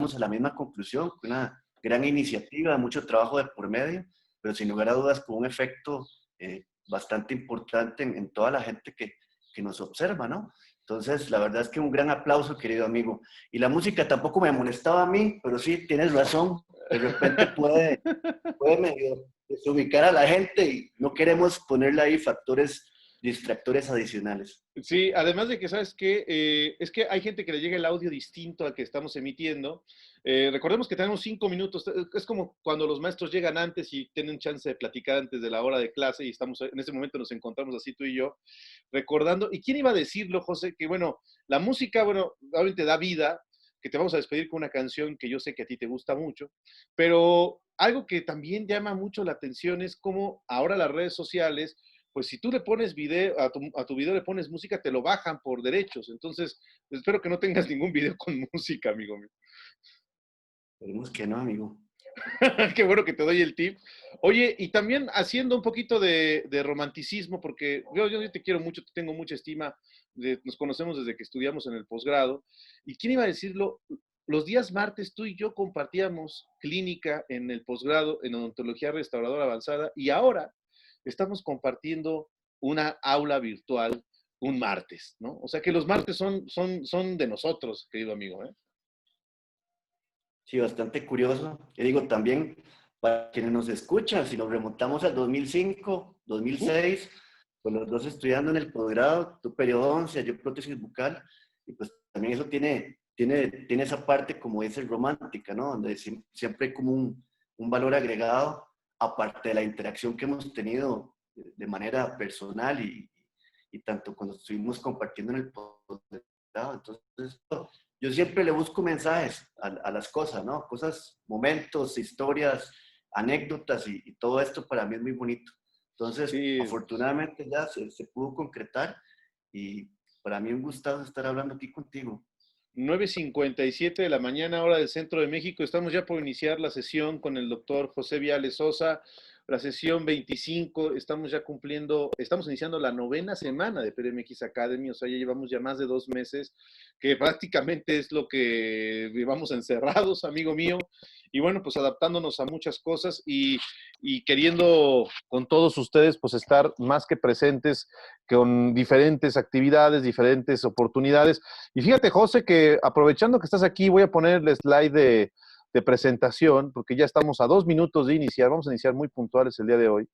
a la misma conclusión, una gran iniciativa, mucho trabajo de por medio, pero sin lugar a dudas con un efecto bastante importante en toda la gente que nos observa, ¿no? Entonces, la verdad es que un gran aplauso, querido amigo. Y la música tampoco me molestaba a mí, pero sí, tienes razón. De repente puede medio desubicar a la gente y no queremos ponerle ahí factores distractores adicionales. Sí, además de que, ¿sabes qué? Es que hay gente que le llega el audio distinto al que estamos emitiendo. Recordemos que tenemos 5 minutos. Es como cuando los maestros llegan antes y tienen chance de platicar antes de la hora de clase y estamos en ese momento nos encontramos así tú y yo, recordando. ¿Y quién iba a decirlo, José? Que bueno, la música, bueno, obviamente da vida, que te vamos a despedir con una canción que yo sé que a ti te gusta mucho, pero algo que también llama mucho la atención es cómo ahora las redes sociales pues si tú le pones video, a tu video le pones música, te lo bajan por derechos. Entonces, espero que no tengas ningún video con música, amigo mío. Esperemos que no, amigo. Qué bueno que te doy el tip. Oye, y también haciendo un poquito de romanticismo, porque yo te quiero mucho, te tengo mucha estima, nos conocemos desde que estudiamos en el posgrado. ¿Y quién iba a decirlo? Los días martes tú y yo compartíamos clínica en el posgrado en odontología restauradora avanzada y ahora estamos compartiendo una aula virtual un martes, ¿no? O sea que los martes son de nosotros, querido amigo, ¿eh? Sí, bastante curioso. Yo digo también, para quienes nos escuchan, si nos remontamos al 2005, 2006, pues los dos estudiando en el posgrado, tu periodoncia, yo prótesis bucal, y pues también eso tiene esa parte, como dice, romántica, ¿no? Donde siempre hay como un valor agregado, aparte de la interacción que hemos tenido de manera personal y tanto cuando estuvimos compartiendo en el posgrado. Entonces, yo siempre le busco mensajes a las cosas, ¿no? Cosas, momentos, historias, anécdotas y todo esto para mí es muy bonito. Entonces, Sí, afortunadamente ya se pudo concretar y para mí un gustazo estar hablando aquí contigo. 9:57 de la mañana, hora del centro de México. Estamos ya por iniciar la sesión con el doctor José Viales Sosa. La sesión 25, estamos ya cumpliendo, estamos iniciando la 9ª semana de PRMX Academy, o sea, ya llevamos ya más de 2 meses, que prácticamente es lo que llevamos encerrados, amigo mío, y bueno, pues adaptándonos a muchas cosas y queriendo con todos ustedes, pues estar más que presentes con diferentes actividades, diferentes oportunidades. Y fíjate, José, que aprovechando que estás aquí, voy a poner el slide de presentación, porque ya estamos a 2 minutos de iniciar, vamos a iniciar muy puntuales el día de hoy.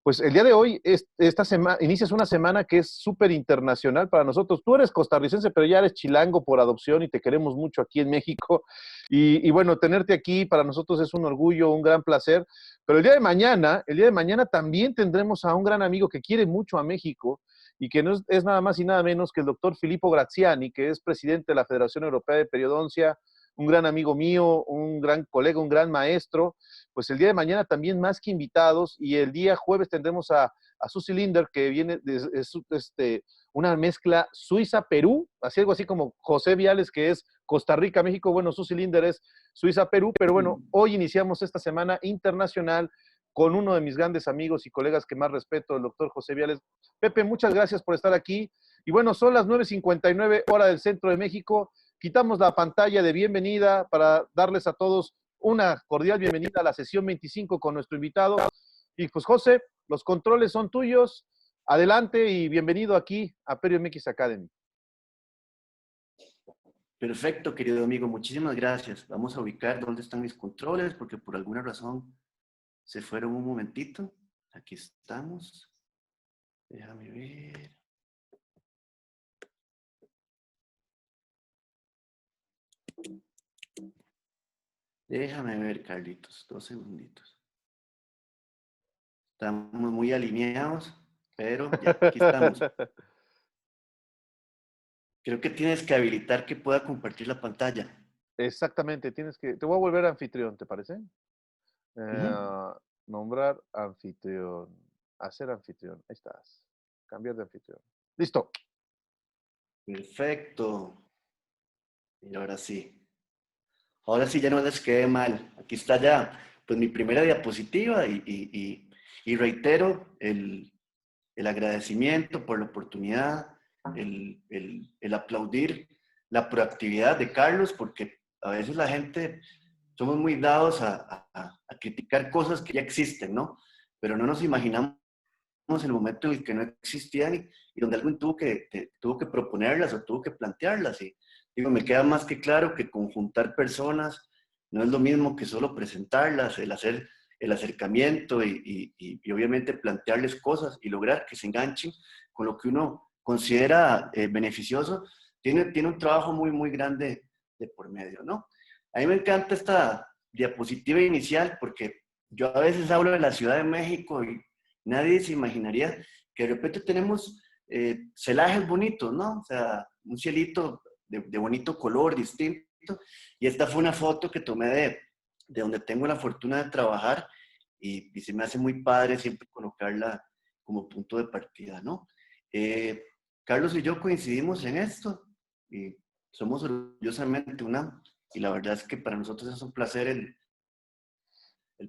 Pues el día de hoy, esta semana, inicias una semana que es súper internacional para nosotros. Tú eres costarricense, pero ya eres chilango por adopción y te queremos mucho aquí en México. Y bueno, tenerte aquí para nosotros es un orgullo, un gran placer. Pero el día de mañana también tendremos a un gran amigo que quiere mucho a México y que no es nada más y nada menos que el doctor Filippo Graziani, que es presidente de la Federación Europea de Periodoncia, un gran amigo mío, un gran colega, un gran maestro. Pues el día de mañana también más que invitados y el día jueves tendremos a Susi Linder, que viene de una mezcla Suiza-Perú, así algo así como José Viales, que es Costa Rica, México. Bueno, Susi Linder es Suiza-Perú, pero bueno, hoy iniciamos esta semana internacional con uno de mis grandes amigos y colegas que más respeto, el doctor José Viales. Pepe, muchas gracias por estar aquí. Y bueno, son las 9:59 hora del centro de México. Quitamos la pantalla de bienvenida para darles a todos una cordial bienvenida a la sesión 25 con nuestro invitado. Y pues José, los controles son tuyos. Adelante y bienvenido aquí a Perio MX Academy. Perfecto, querido amigo, muchísimas gracias. Vamos a ubicar dónde están mis controles porque por alguna razón se fueron un momentito. Aquí estamos. Déjame ver. Déjame ver, Carlitos, 2 segunditos. Estamos muy alineados, pero ya, aquí estamos. Creo que tienes que habilitar que pueda compartir la pantalla. Exactamente, te voy a volver anfitrión, ¿te parece? Ujú. Nombrar anfitrión, hacer anfitrión, ahí estás, cambiar de anfitrión. Listo. Perfecto. Y ahora sí. Ahora sí ya no les quede mal. Aquí está ya, pues mi primera diapositiva y reitero el agradecimiento por la oportunidad, el aplaudir la proactividad de Carlos, porque a veces la gente somos muy dados a criticar cosas que ya existen, ¿no? Pero no nos imaginamos el momento en el que no existían y donde alguien tuvo que proponerlas o tuvo que plantearlas. Y digo, me queda más que claro que conjuntar personas no es lo mismo que solo presentarlas, el hacer el acercamiento y obviamente plantearles cosas y lograr que se enganchen con lo que uno considera beneficioso, tiene un trabajo muy, muy grande de por medio, ¿no? A mí me encanta esta diapositiva inicial porque yo a veces hablo de la Ciudad de México y nadie se imaginaría que de repente tenemos celajes bonitos, ¿no? O sea, un cielito de bonito color, distinto. Y esta fue una foto que tomé de donde tengo la fortuna de trabajar y se me hace muy padre siempre colocarla como punto de partida, ¿no? Eh, Carlos y yo coincidimos en esto y somos orgullosamente una, y la verdad es que para nosotros es un placer el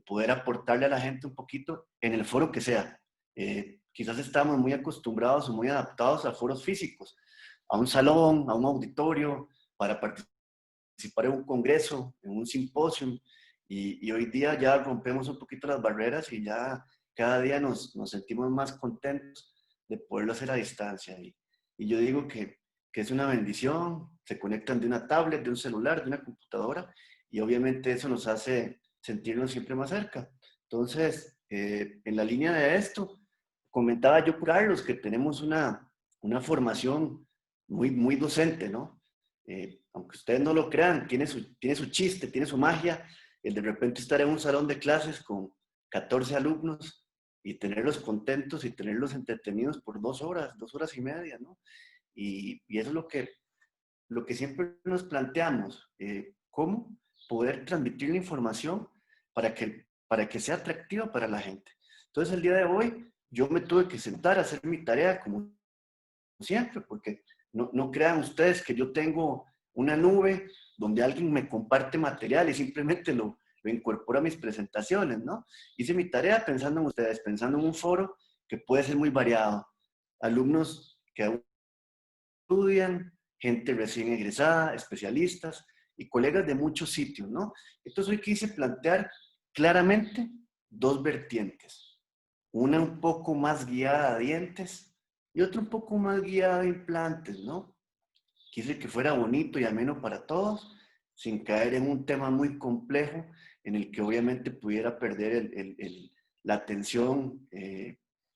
poder aportarle a la gente un poquito en el foro que sea. Quizás estamos muy acostumbrados o muy adaptados a foros físicos, a un salón, a un auditorio, para participar en un congreso, en un simposio, y hoy día ya rompemos un poquito las barreras y ya cada día nos sentimos más contentos de poderlo hacer a distancia. Y yo digo que es una bendición, se conectan de una tablet, de un celular, de una computadora, y obviamente eso nos hace sentirnos siempre más cerca. Entonces, en la línea de esto, comentaba yo, Carlos, que tenemos una formación muy, muy docente, ¿no? Aunque ustedes no lo crean, tiene su chiste, tiene su magia, el de repente estar en un salón de clases con 14 alumnos y tenerlos contentos y tenerlos entretenidos por 2 horas y media, ¿no? Y eso es lo que siempre nos planteamos, cómo poder transmitir la información para que sea atractiva para la gente. Entonces, el día de hoy, yo me tuve que sentar a hacer mi tarea como siempre, porque no crean ustedes que yo tengo una nube donde alguien me comparte material y simplemente lo incorpora a mis presentaciones, ¿no? Hice mi tarea pensando en ustedes, pensando en un foro que puede ser muy variado. Alumnos que aún estudian, gente recién egresada, especialistas y colegas de muchos sitios, ¿no? Entonces hoy quise plantear claramente dos vertientes. Una un poco más guiada a dientes y otra un poco más guiada a implantes, ¿no? Quise que fuera bonito y ameno para todos, sin caer en un tema muy complejo en el que obviamente pudiera perder la atención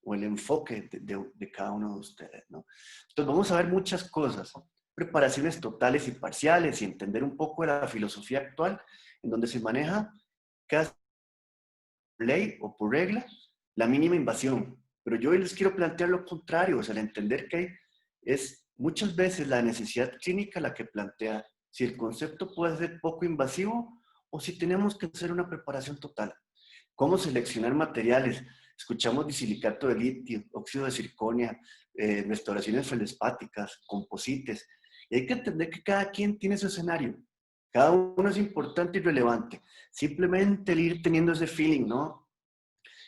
o el enfoque de cada uno de ustedes, ¿no? Entonces vamos a ver muchas cosas, preparaciones totales y parciales y entender un poco de la filosofía actual en donde se maneja casi por ley o por regla la mínima invasión. Pero yo hoy les quiero plantear lo contrario, o sea, el entender que es muchas veces la necesidad clínica la que plantea si el concepto puede ser poco invasivo o si tenemos que hacer una preparación total. ¿Cómo seleccionar materiales? Escuchamos disilicato de litio, óxido de circonia, restauraciones feldespáticas, composites. Y hay que entender que cada quien tiene su escenario. Cada uno es importante y relevante. Simplemente el ir teniendo ese feeling, ¿no?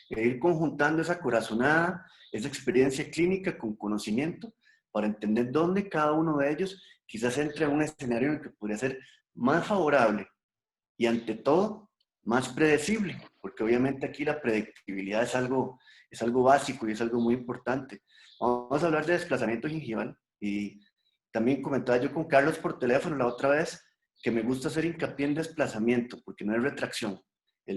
E ir conjuntando esa corazonada, esa experiencia clínica con conocimiento para entender dónde cada uno de ellos quizás entre en un escenario en el que podría ser más favorable y ante todo más predecible, porque obviamente aquí la predictibilidad es algo básico y es algo muy importante. Vamos a hablar de desplazamiento gingival y también comentaba yo con Carlos por teléfono la otra vez que me gusta hacer hincapié en desplazamiento porque no es retracción.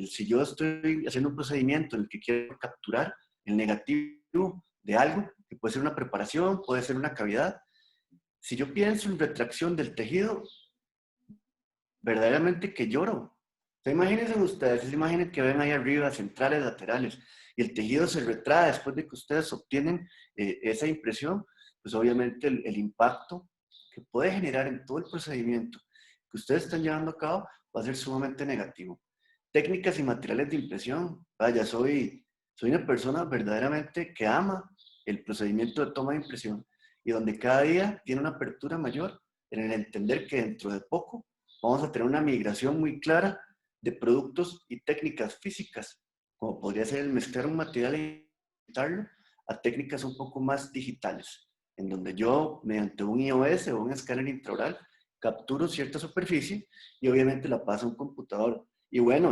Si yo estoy haciendo un procedimiento en el que quiero capturar el negativo de algo, que puede ser una preparación, puede ser una cavidad, si yo pienso en retracción del tejido, verdaderamente que lloro. O sea, imagínense ustedes, imaginen que ven ahí arriba centrales, laterales, y el tejido se retrae después de que ustedes obtienen esa impresión, pues obviamente el impacto que puede generar en todo el procedimiento que ustedes están llevando a cabo va a ser sumamente negativo. Técnicas y materiales de impresión. Vaya, soy una persona verdaderamente que ama el procedimiento de toma de impresión y donde cada día tiene una apertura mayor en el entender que dentro de poco vamos a tener una migración muy clara de productos y técnicas físicas, como podría ser el mezclar un material y editarlo, a técnicas un poco más digitales, en donde yo, mediante un IOS o un escáner intraoral, capturo cierta superficie y obviamente la paso a un computador. Y bueno,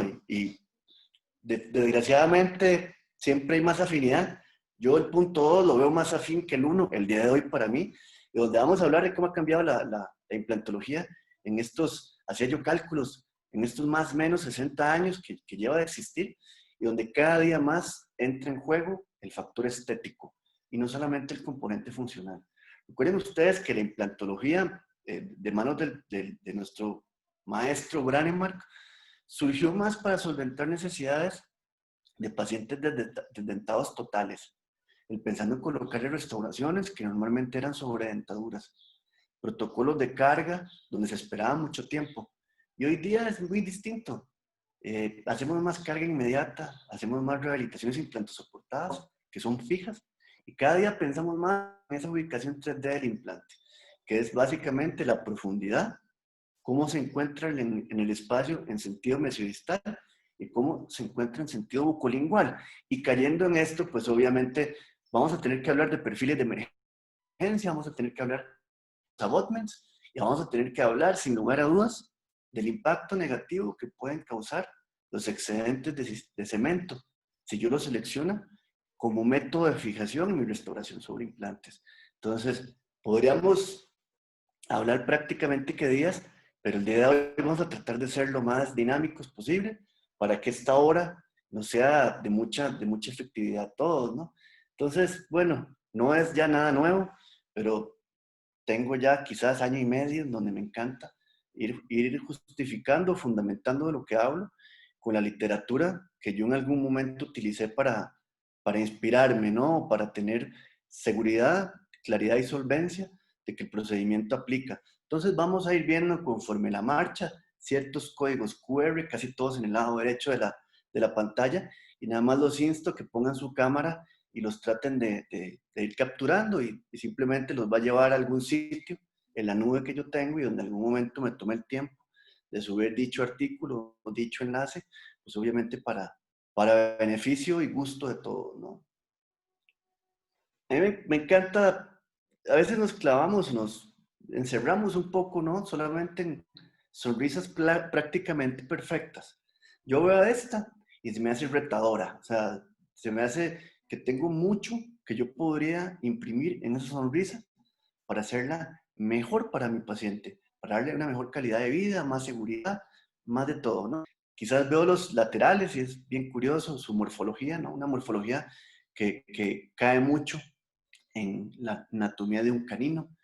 desgraciadamente siempre hay más afinidad. Yo el punto 2 lo veo más afín que el 1 el día de hoy para mí, y donde vamos a hablar de cómo ha cambiado la implantología en estos, hacía yo cálculos, en estos más o menos 60 años que lleva de existir, y donde cada día más entra en juego el factor estético y no solamente el componente funcional. Recuerden ustedes que la implantología de manos de nuestro maestro Branemark surgió más para solventar necesidades de pacientes desdentados totales, el pensando en colocarle restauraciones que normalmente eran sobredentaduras, protocolos de carga donde se esperaba mucho tiempo. Y hoy día es muy distinto. Hacemos más carga inmediata, hacemos más rehabilitaciones implantosoportadas, que son fijas, y cada día pensamos más en esa ubicación 3D del implante, que es básicamente la profundidad, cómo se encuentra en el espacio en sentido mesiodistal y cómo se encuentra en sentido bucolingual. Y cayendo en esto, pues obviamente vamos a tener que hablar de perfiles de emergencia, vamos a tener que hablar de abutments y vamos a tener que hablar, sin lugar a dudas, del impacto negativo que pueden causar los excedentes de cemento si yo lo selecciono como método de fijación y restauración sobre implantes. Entonces, podríamos hablar prácticamente que días, pero el día de hoy vamos a tratar de ser lo más dinámicos posible para que esta hora no sea de mucha efectividad a todos, ¿no? Entonces, bueno, no es ya nada nuevo, pero tengo ya quizás año y medio en donde me encanta ir justificando, fundamentando de lo que hablo con la literatura que yo en algún momento utilicé para inspirarme, ¿no? Para tener seguridad, claridad y solvencia de que el procedimiento aplica. Entonces vamos a ir viendo conforme la marcha ciertos códigos QR, casi todos en el lado derecho de la pantalla, y nada más los insto que pongan su cámara y los traten de ir capturando y simplemente los va a llevar a algún sitio en la nube que yo tengo y donde en algún momento me tome el tiempo de subir dicho artículo o dicho enlace, pues obviamente para beneficio y gusto de todos, ¿no? A mí me encanta, a veces nos clavamos, nos encerramos un poco, ¿no? Solamente en sonrisas prácticamente perfectas. Yo veo a esta y se me hace retadora, o sea, se me hace que tengo mucho que yo podría imprimir en esa sonrisa para hacerla mejor para mi paciente, para darle una mejor calidad de vida, más seguridad, más de todo, ¿no? Quizás veo los laterales y es bien curioso su morfología, ¿no? Una morfología que cae mucho en la anatomía de un canino.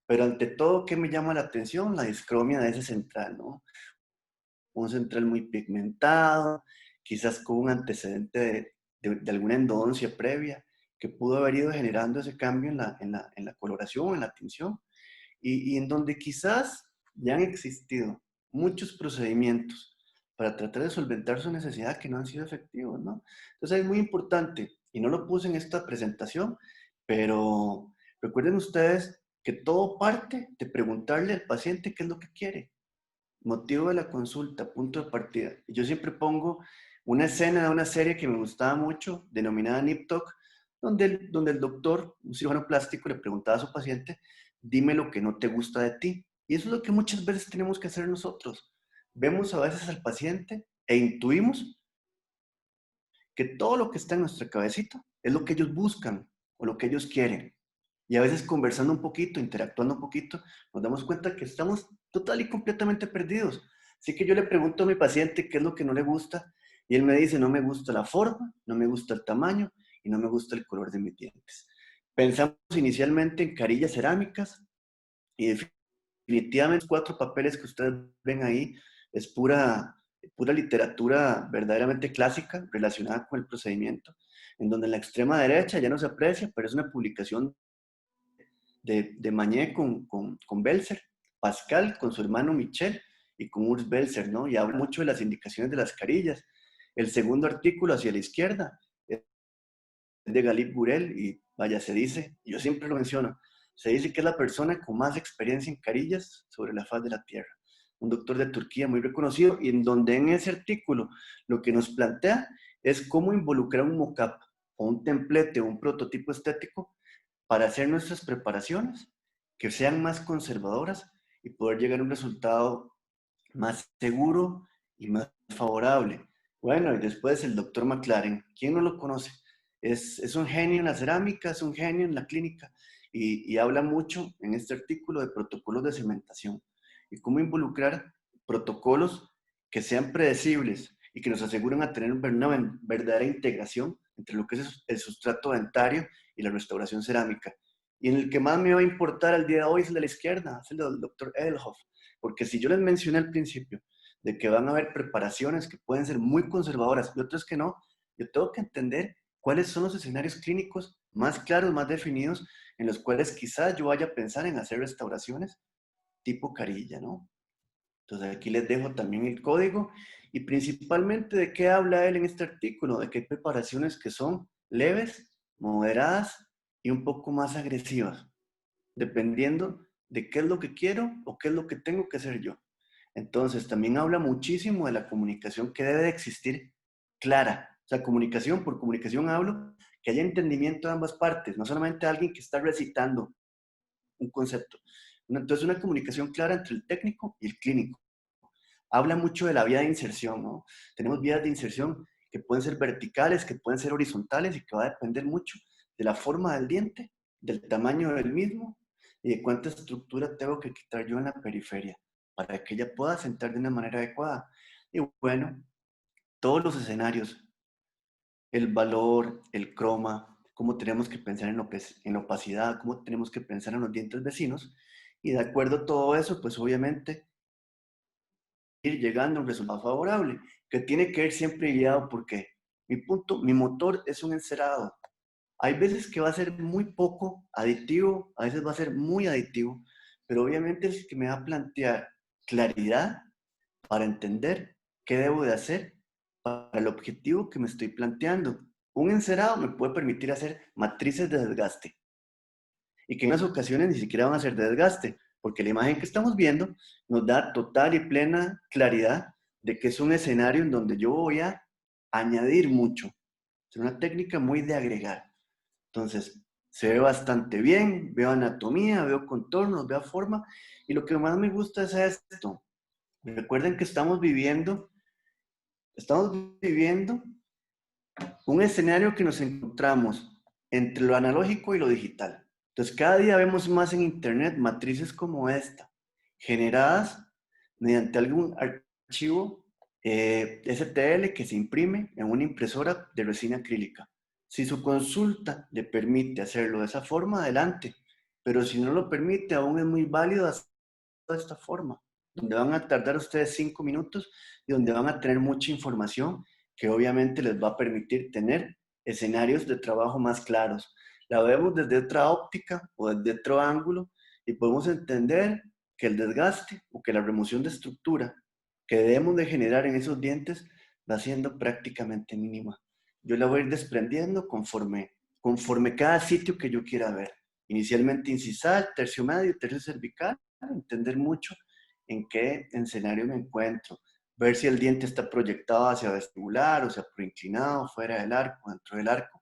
Pero ante todo, ¿qué me llama la atención? La discromia de ese central, ¿no? Un central muy pigmentado, quizás con un antecedente de alguna endodoncia previa que pudo haber ido generando ese cambio en la coloración, en la tinción, y en donde quizás ya han existido muchos procedimientos para tratar de solventar su necesidad que no han sido efectivos, ¿no? Entonces es muy importante, y no lo puse en esta presentación, pero recuerden ustedes que todo parte de preguntarle al paciente qué es lo que quiere. Motivo de la consulta, punto de partida. Yo siempre pongo una escena de una serie que me gustaba mucho, denominada Nip Tuck, donde el doctor, un cirujano plástico, le preguntaba a su paciente, dime lo que no te gusta de ti. Y eso es lo que muchas veces tenemos que hacer nosotros. Vemos a veces al paciente e intuimos que todo lo que está en nuestra cabecita es lo que ellos buscan o lo que ellos quieren. Y a veces conversando un poquito, interactuando un poquito, nos damos cuenta que estamos total y completamente perdidos. Así que yo le pregunto a mi paciente qué es lo que no le gusta y él me dice, no me gusta la forma, no me gusta el tamaño y no me gusta el color de mis dientes. Pensamos inicialmente en carillas cerámicas y definitivamente 4 papeles que ustedes ven ahí es pura literatura verdaderamente clásica relacionada con el procedimiento, en donde en la extrema derecha ya no se aprecia, pero es una publicación de Mañé con Belzer, Pascal con su hermano Michel y con Urs Belzer, ¿no? Y habla mucho de las indicaciones de las carillas. El segundo artículo hacia la izquierda es de Galip Gurel y vaya, se dice, yo siempre lo menciono, se dice que es la persona con más experiencia en carillas sobre la faz de la Tierra. Un doctor de Turquía muy reconocido y en donde en ese artículo lo que nos plantea es cómo involucrar un mock-up o un templete o un prototipo estético para hacer nuestras preparaciones que sean más conservadoras y poder llegar a un resultado más seguro y más favorable. Bueno, y después el doctor McLaren, ¿quién no lo conoce? Es un genio en la cerámica, es un genio en la clínica y habla mucho en este artículo de protocolos de cementación y cómo involucrar protocolos que sean predecibles y que nos aseguren a tener una verdadera integración entre lo que es el sustrato dentario y la restauración cerámica. Y en el que más me va a importar al día de hoy es el de la izquierda, es el del doctor Edelhoff. Porque si yo les mencioné al principio de que van a haber preparaciones que pueden ser muy conservadoras y otras que no, yo tengo que entender cuáles son los escenarios clínicos más claros, más definidos, en los cuales quizás yo vaya a pensar en hacer restauraciones tipo carilla, ¿no? Entonces aquí les dejo también el código y principalmente de qué habla él en este artículo, de que hay preparaciones que son leves, moderadas y un poco más agresivas, dependiendo de qué es lo que quiero o qué es lo que tengo que hacer yo. Entonces, también habla muchísimo de la comunicación que debe de existir clara. O sea, comunicación, por comunicación hablo, que haya entendimiento de ambas partes, no solamente alguien que está recitando un concepto. Entonces, una comunicación clara entre el técnico y el clínico. Habla mucho de la vía de inserción, ¿no? Tenemos vías de inserción que pueden ser verticales, que pueden ser horizontales y que va a depender mucho de la forma del diente, del tamaño del mismo y de cuánta estructura tengo que quitar yo en la periferia para que ella pueda sentar de una manera adecuada. Y bueno, todos los escenarios, el valor, el croma, cómo tenemos que pensar en opacidad, cómo tenemos que pensar en los dientes vecinos, y de acuerdo a todo eso, pues obviamente ir llegando a un resultado favorable, que tiene que ir siempre guiado porque mi motor es un encerado. Hay veces que va a ser muy poco adictivo, a veces va a ser muy adictivo, pero obviamente es que me va a plantear claridad para entender qué debo de hacer para el objetivo que me estoy planteando. Un encerado me puede permitir hacer matrices de desgaste y que en unas ocasiones ni siquiera van a ser de desgaste, porque la imagen que estamos viendo nos da total y plena claridad de que es un escenario en donde yo voy a añadir mucho. Es una técnica muy de agregar. Entonces, se ve bastante bien, veo anatomía, veo contornos, veo forma, y lo que más me gusta es esto. Recuerden que estamos viviendo un escenario que nos encontramos entre lo analógico y lo digital. Entonces, cada día vemos más en Internet matrices como esta, generadas mediante algún archivo STL que se imprime en una impresora de resina acrílica. Si su consulta le permite hacerlo de esa forma, adelante. Pero si no lo permite, aún es muy válido hacerlo de esta forma, donde van a tardar ustedes 5 minutos y donde van a tener mucha información que obviamente les va a permitir tener escenarios de trabajo más claros. La vemos desde otra óptica o desde otro ángulo y podemos entender que el desgaste o que la remoción de estructura que debemos de generar en esos dientes va siendo prácticamente mínima. Yo la voy a ir desprendiendo conforme cada sitio que yo quiera ver. Inicialmente incisal, tercio medio, tercio cervical, entender mucho en qué escenario me encuentro, ver si el diente está proyectado hacia vestibular, o sea, proinclinado, fuera del arco, dentro del arco.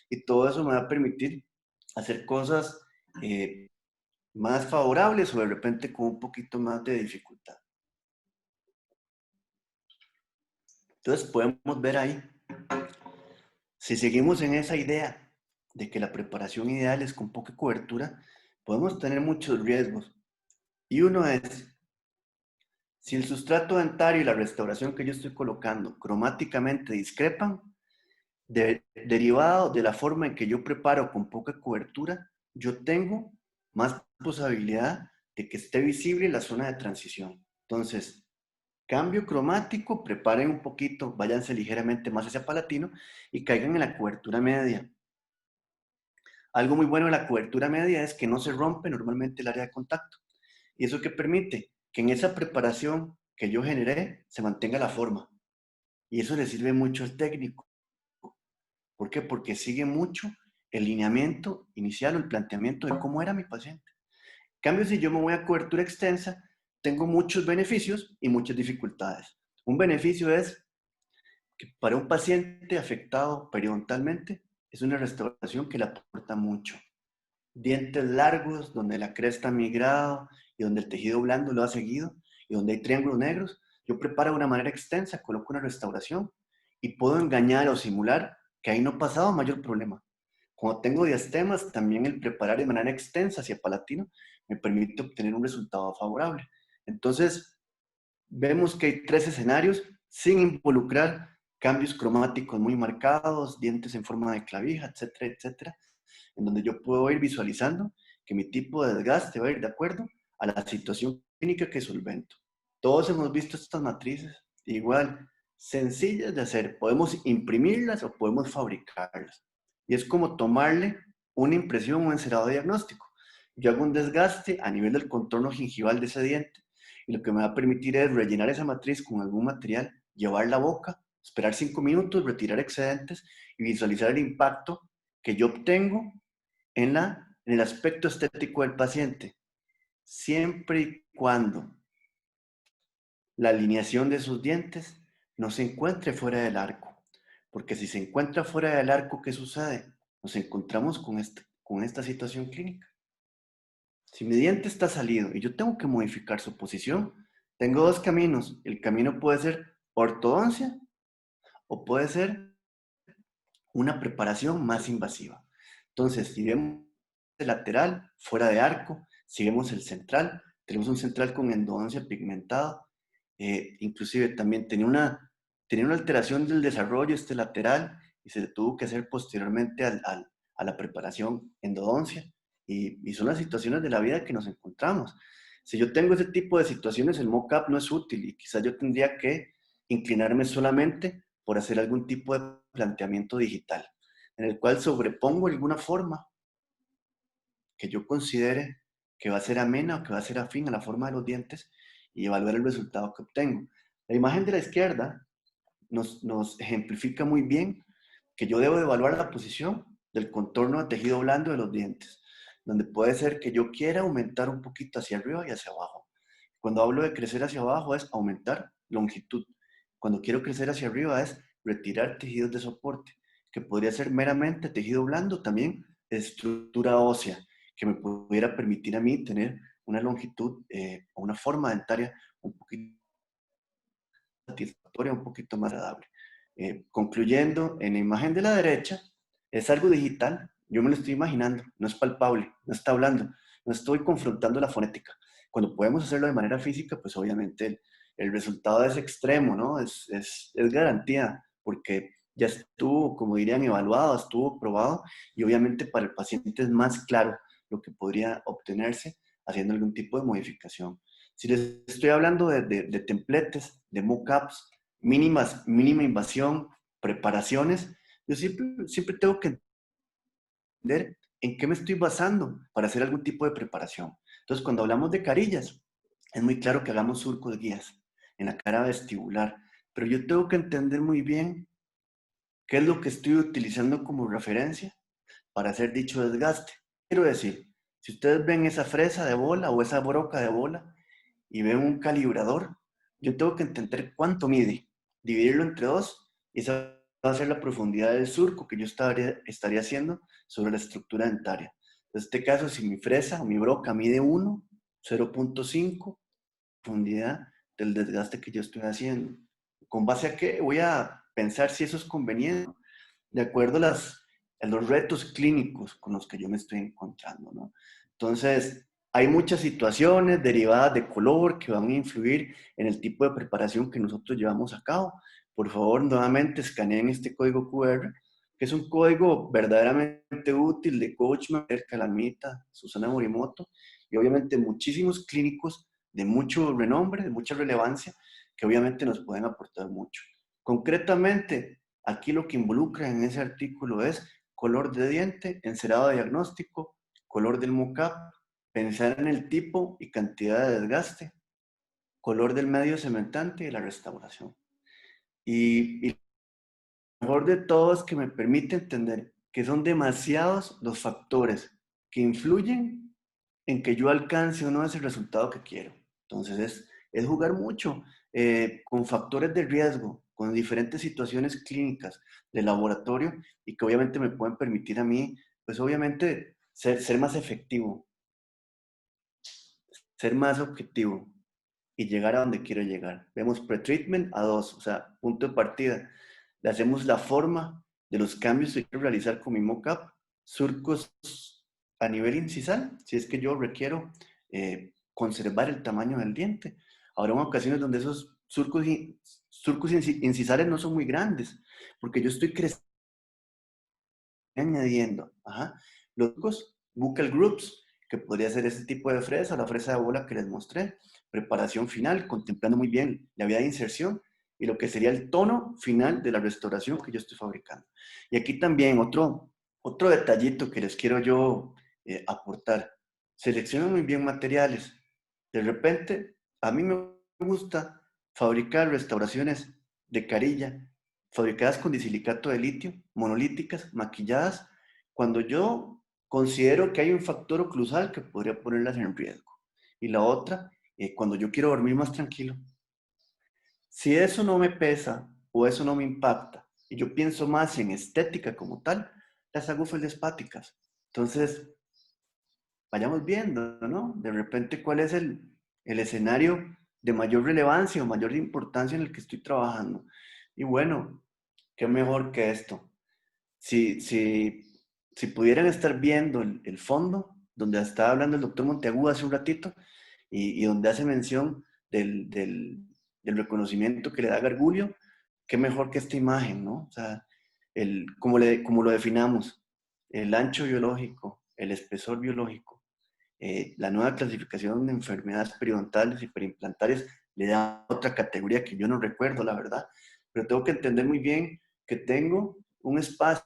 Y todo eso me va a permitir hacer cosas más favorables o de repente con un poquito más de dificultad. Entonces podemos ver ahí, si seguimos en esa idea de que la preparación ideal es con poca cobertura, podemos tener muchos riesgos. Y uno es, si el sustrato dentario y la restauración que yo estoy colocando cromáticamente discrepan, derivado de la forma en que yo preparo con poca cobertura, yo tengo más posibilidad de que esté visible la zona de transición. Entonces, cambio cromático, preparen un poquito, váyanse ligeramente más hacia palatino y caigan en la cobertura media. Algo muy bueno de la cobertura media es que no se rompe normalmente el área de contacto. ¿Y eso qué permite? Que en esa preparación que yo generé se mantenga la forma. Y eso le sirve mucho al técnico. ¿Por qué? Porque sigue mucho el lineamiento inicial o el planteamiento de cómo era mi paciente. En cambio, si yo me voy a cobertura extensa, tengo muchos beneficios y muchas dificultades. Un beneficio es que para un paciente afectado periodontalmente es una restauración que le aporta mucho. Dientes largos, donde la cresta ha migrado y donde el tejido blando lo ha seguido y donde hay triángulos negros, yo preparo de una manera extensa, coloco una restauración y puedo engañar o simular que ahí no ha pasado mayor problema. Cuando tengo diastemas, también el preparar de manera extensa hacia palatino me permite obtener un resultado favorable. Entonces, vemos que hay 3 escenarios sin involucrar cambios cromáticos muy marcados, dientes en forma de clavija, etcétera, etcétera, en donde yo puedo ir visualizando que mi tipo de desgaste va a ir de acuerdo a la situación clínica que solvento. Todos hemos visto estas matrices, igual, sencillas de hacer. Podemos imprimirlas o podemos fabricarlas. Y es como tomarle una impresión o un encerado diagnóstico. Yo hago un desgaste a nivel del contorno gingival de ese diente y lo que me va a permitir es rellenar esa matriz con algún material, llevar la boca, esperar 5 minutos, retirar excedentes y visualizar el impacto que yo obtengo en el aspecto estético del paciente, siempre y cuando la alineación de sus dientes no se encuentre fuera del arco. Porque si se encuentra fuera del arco, ¿qué sucede? Nos encontramos con esta situación clínica. Si mi diente está salido y yo tengo que modificar su posición, tengo 2 caminos. El camino puede ser ortodoncia o puede ser una preparación más invasiva. Entonces, si vemos el lateral, fuera de arco, si vemos el central, tenemos un central con endodoncia pigmentada, inclusive también tenía una alteración del desarrollo este lateral y se tuvo que hacer posteriormente a la preparación endodoncia. Y son las situaciones de la vida que nos encontramos. Si yo tengo ese tipo de situaciones, el mock-up no es útil y quizás yo tendría que inclinarme solamente por hacer algún tipo de planteamiento digital, en el cual sobrepongo alguna forma que yo considere que va a ser amena o que va a ser afín a la forma de los dientes y evaluar el resultado que obtengo. La imagen de la izquierda nos ejemplifica muy bien que yo debo evaluar la posición del contorno de tejido blando de los dientes, donde puede ser que yo quiera aumentar un poquito hacia arriba y hacia abajo. Cuando hablo de crecer hacia abajo es aumentar longitud. Cuando quiero crecer hacia arriba es retirar tejidos de soporte, que podría ser meramente tejido blando, también estructura ósea, que me pudiera permitir a mí tener una longitud o una forma dentaria un poquito satisfactoria, un poquito más agradable. Concluyendo, en la imagen de la derecha es algo digital, yo me lo estoy imaginando, no es palpable, no está hablando, no estoy confrontando la fonética. Cuando podemos hacerlo de manera física, pues obviamente el resultado es extremo, ¿no? Es garantía, porque ya estuvo, como dirían, evaluado, estuvo probado, y obviamente para el paciente es más claro lo que podría obtenerse haciendo algún tipo de modificación. Si les estoy hablando de templetes, de mockups, mínima invasión, preparaciones, yo siempre tengo que entender en qué me estoy basando para hacer algún tipo de preparación. Entonces, cuando hablamos de carillas, es muy claro que hagamos surcos guías en la cara vestibular, pero yo tengo que entender muy bien qué es lo que estoy utilizando como referencia para hacer dicho desgaste. Quiero decir, si ustedes ven esa fresa de bola o esa broca de bola y ven un calibrador, yo tengo que entender cuánto mide, dividirlo entre 2 y esa va a ser la profundidad del surco que yo estaría haciendo sobre la estructura dentaria. En este caso, si mi fresa o mi broca mide 1, 0.5, profundidad del desgaste que yo estoy haciendo. ¿Con base a qué? Voy a pensar si eso es conveniente, de acuerdo a los retos clínicos con los que yo me estoy encontrando, ¿no? Entonces, hay muchas situaciones derivadas de color que van a influir en el tipo de preparación que nosotros llevamos a cabo. Por favor, nuevamente escaneen este código QR, que es un código verdaderamente útil de Coachman, Calamita, Susana Morimoto, y obviamente muchísimos clínicos de mucho renombre, de mucha relevancia, que obviamente nos pueden aportar mucho. Concretamente, aquí lo que involucra en ese artículo es color de diente, encerado diagnóstico, color del mockup, pensar en el tipo y cantidad de desgaste, color del medio cementante y la restauración. Y lo mejor de todo es que me permite entender que son demasiados los factores que influyen en que yo alcance o no ese resultado que quiero. Entonces es jugar mucho con factores de riesgo, con diferentes situaciones clínicas de laboratorio y que obviamente me pueden permitir a mí, pues obviamente ser más efectivo. ser más objetivo y llegar a donde quiero llegar. Vemos pretreatment a 2, o sea, punto de partida. Le hacemos la forma de los cambios que quiero realizar con mi mockup, surcos a nivel incisal, si es que yo requiero conservar el tamaño del diente. Habrá ocasiones donde esos surcos incisales no son muy grandes, porque yo estoy creciendo, añadiendo los surcos buccal groups, que podría ser ese tipo de fresa, la fresa de bola que les mostré, preparación final, contemplando muy bien la vía de inserción y lo que sería el tono final de la restauración que yo estoy fabricando. Y aquí también otro detallito que les quiero yo aportar. Seleccionen muy bien materiales. De repente, a mí me gusta fabricar restauraciones de carilla, fabricadas con disilicato de litio, monolíticas, maquilladas, cuando yo considero que hay un factor oclusal que podría ponerlas en riesgo. Y la otra, cuando yo quiero dormir más tranquilo. Si eso no me pesa o eso no me impacta, y yo pienso más en estética como tal, las hago feldespáticas. Entonces, vayamos viendo, ¿no? De repente, ¿cuál es el escenario de mayor relevancia o mayor importancia en el que estoy trabajando? Y bueno, qué mejor que esto. Si pudieran estar viendo el fondo, donde estaba hablando el doctor Monteagudo hace un ratito, y donde hace mención del reconocimiento que le da Gargulio, qué mejor que esta imagen, ¿no? O sea, como lo definamos, el ancho biológico, el espesor biológico, la nueva clasificación de enfermedades periodontales y periimplantarias le da otra categoría que yo no recuerdo, la verdad, pero tengo que entender muy bien que tengo un espacio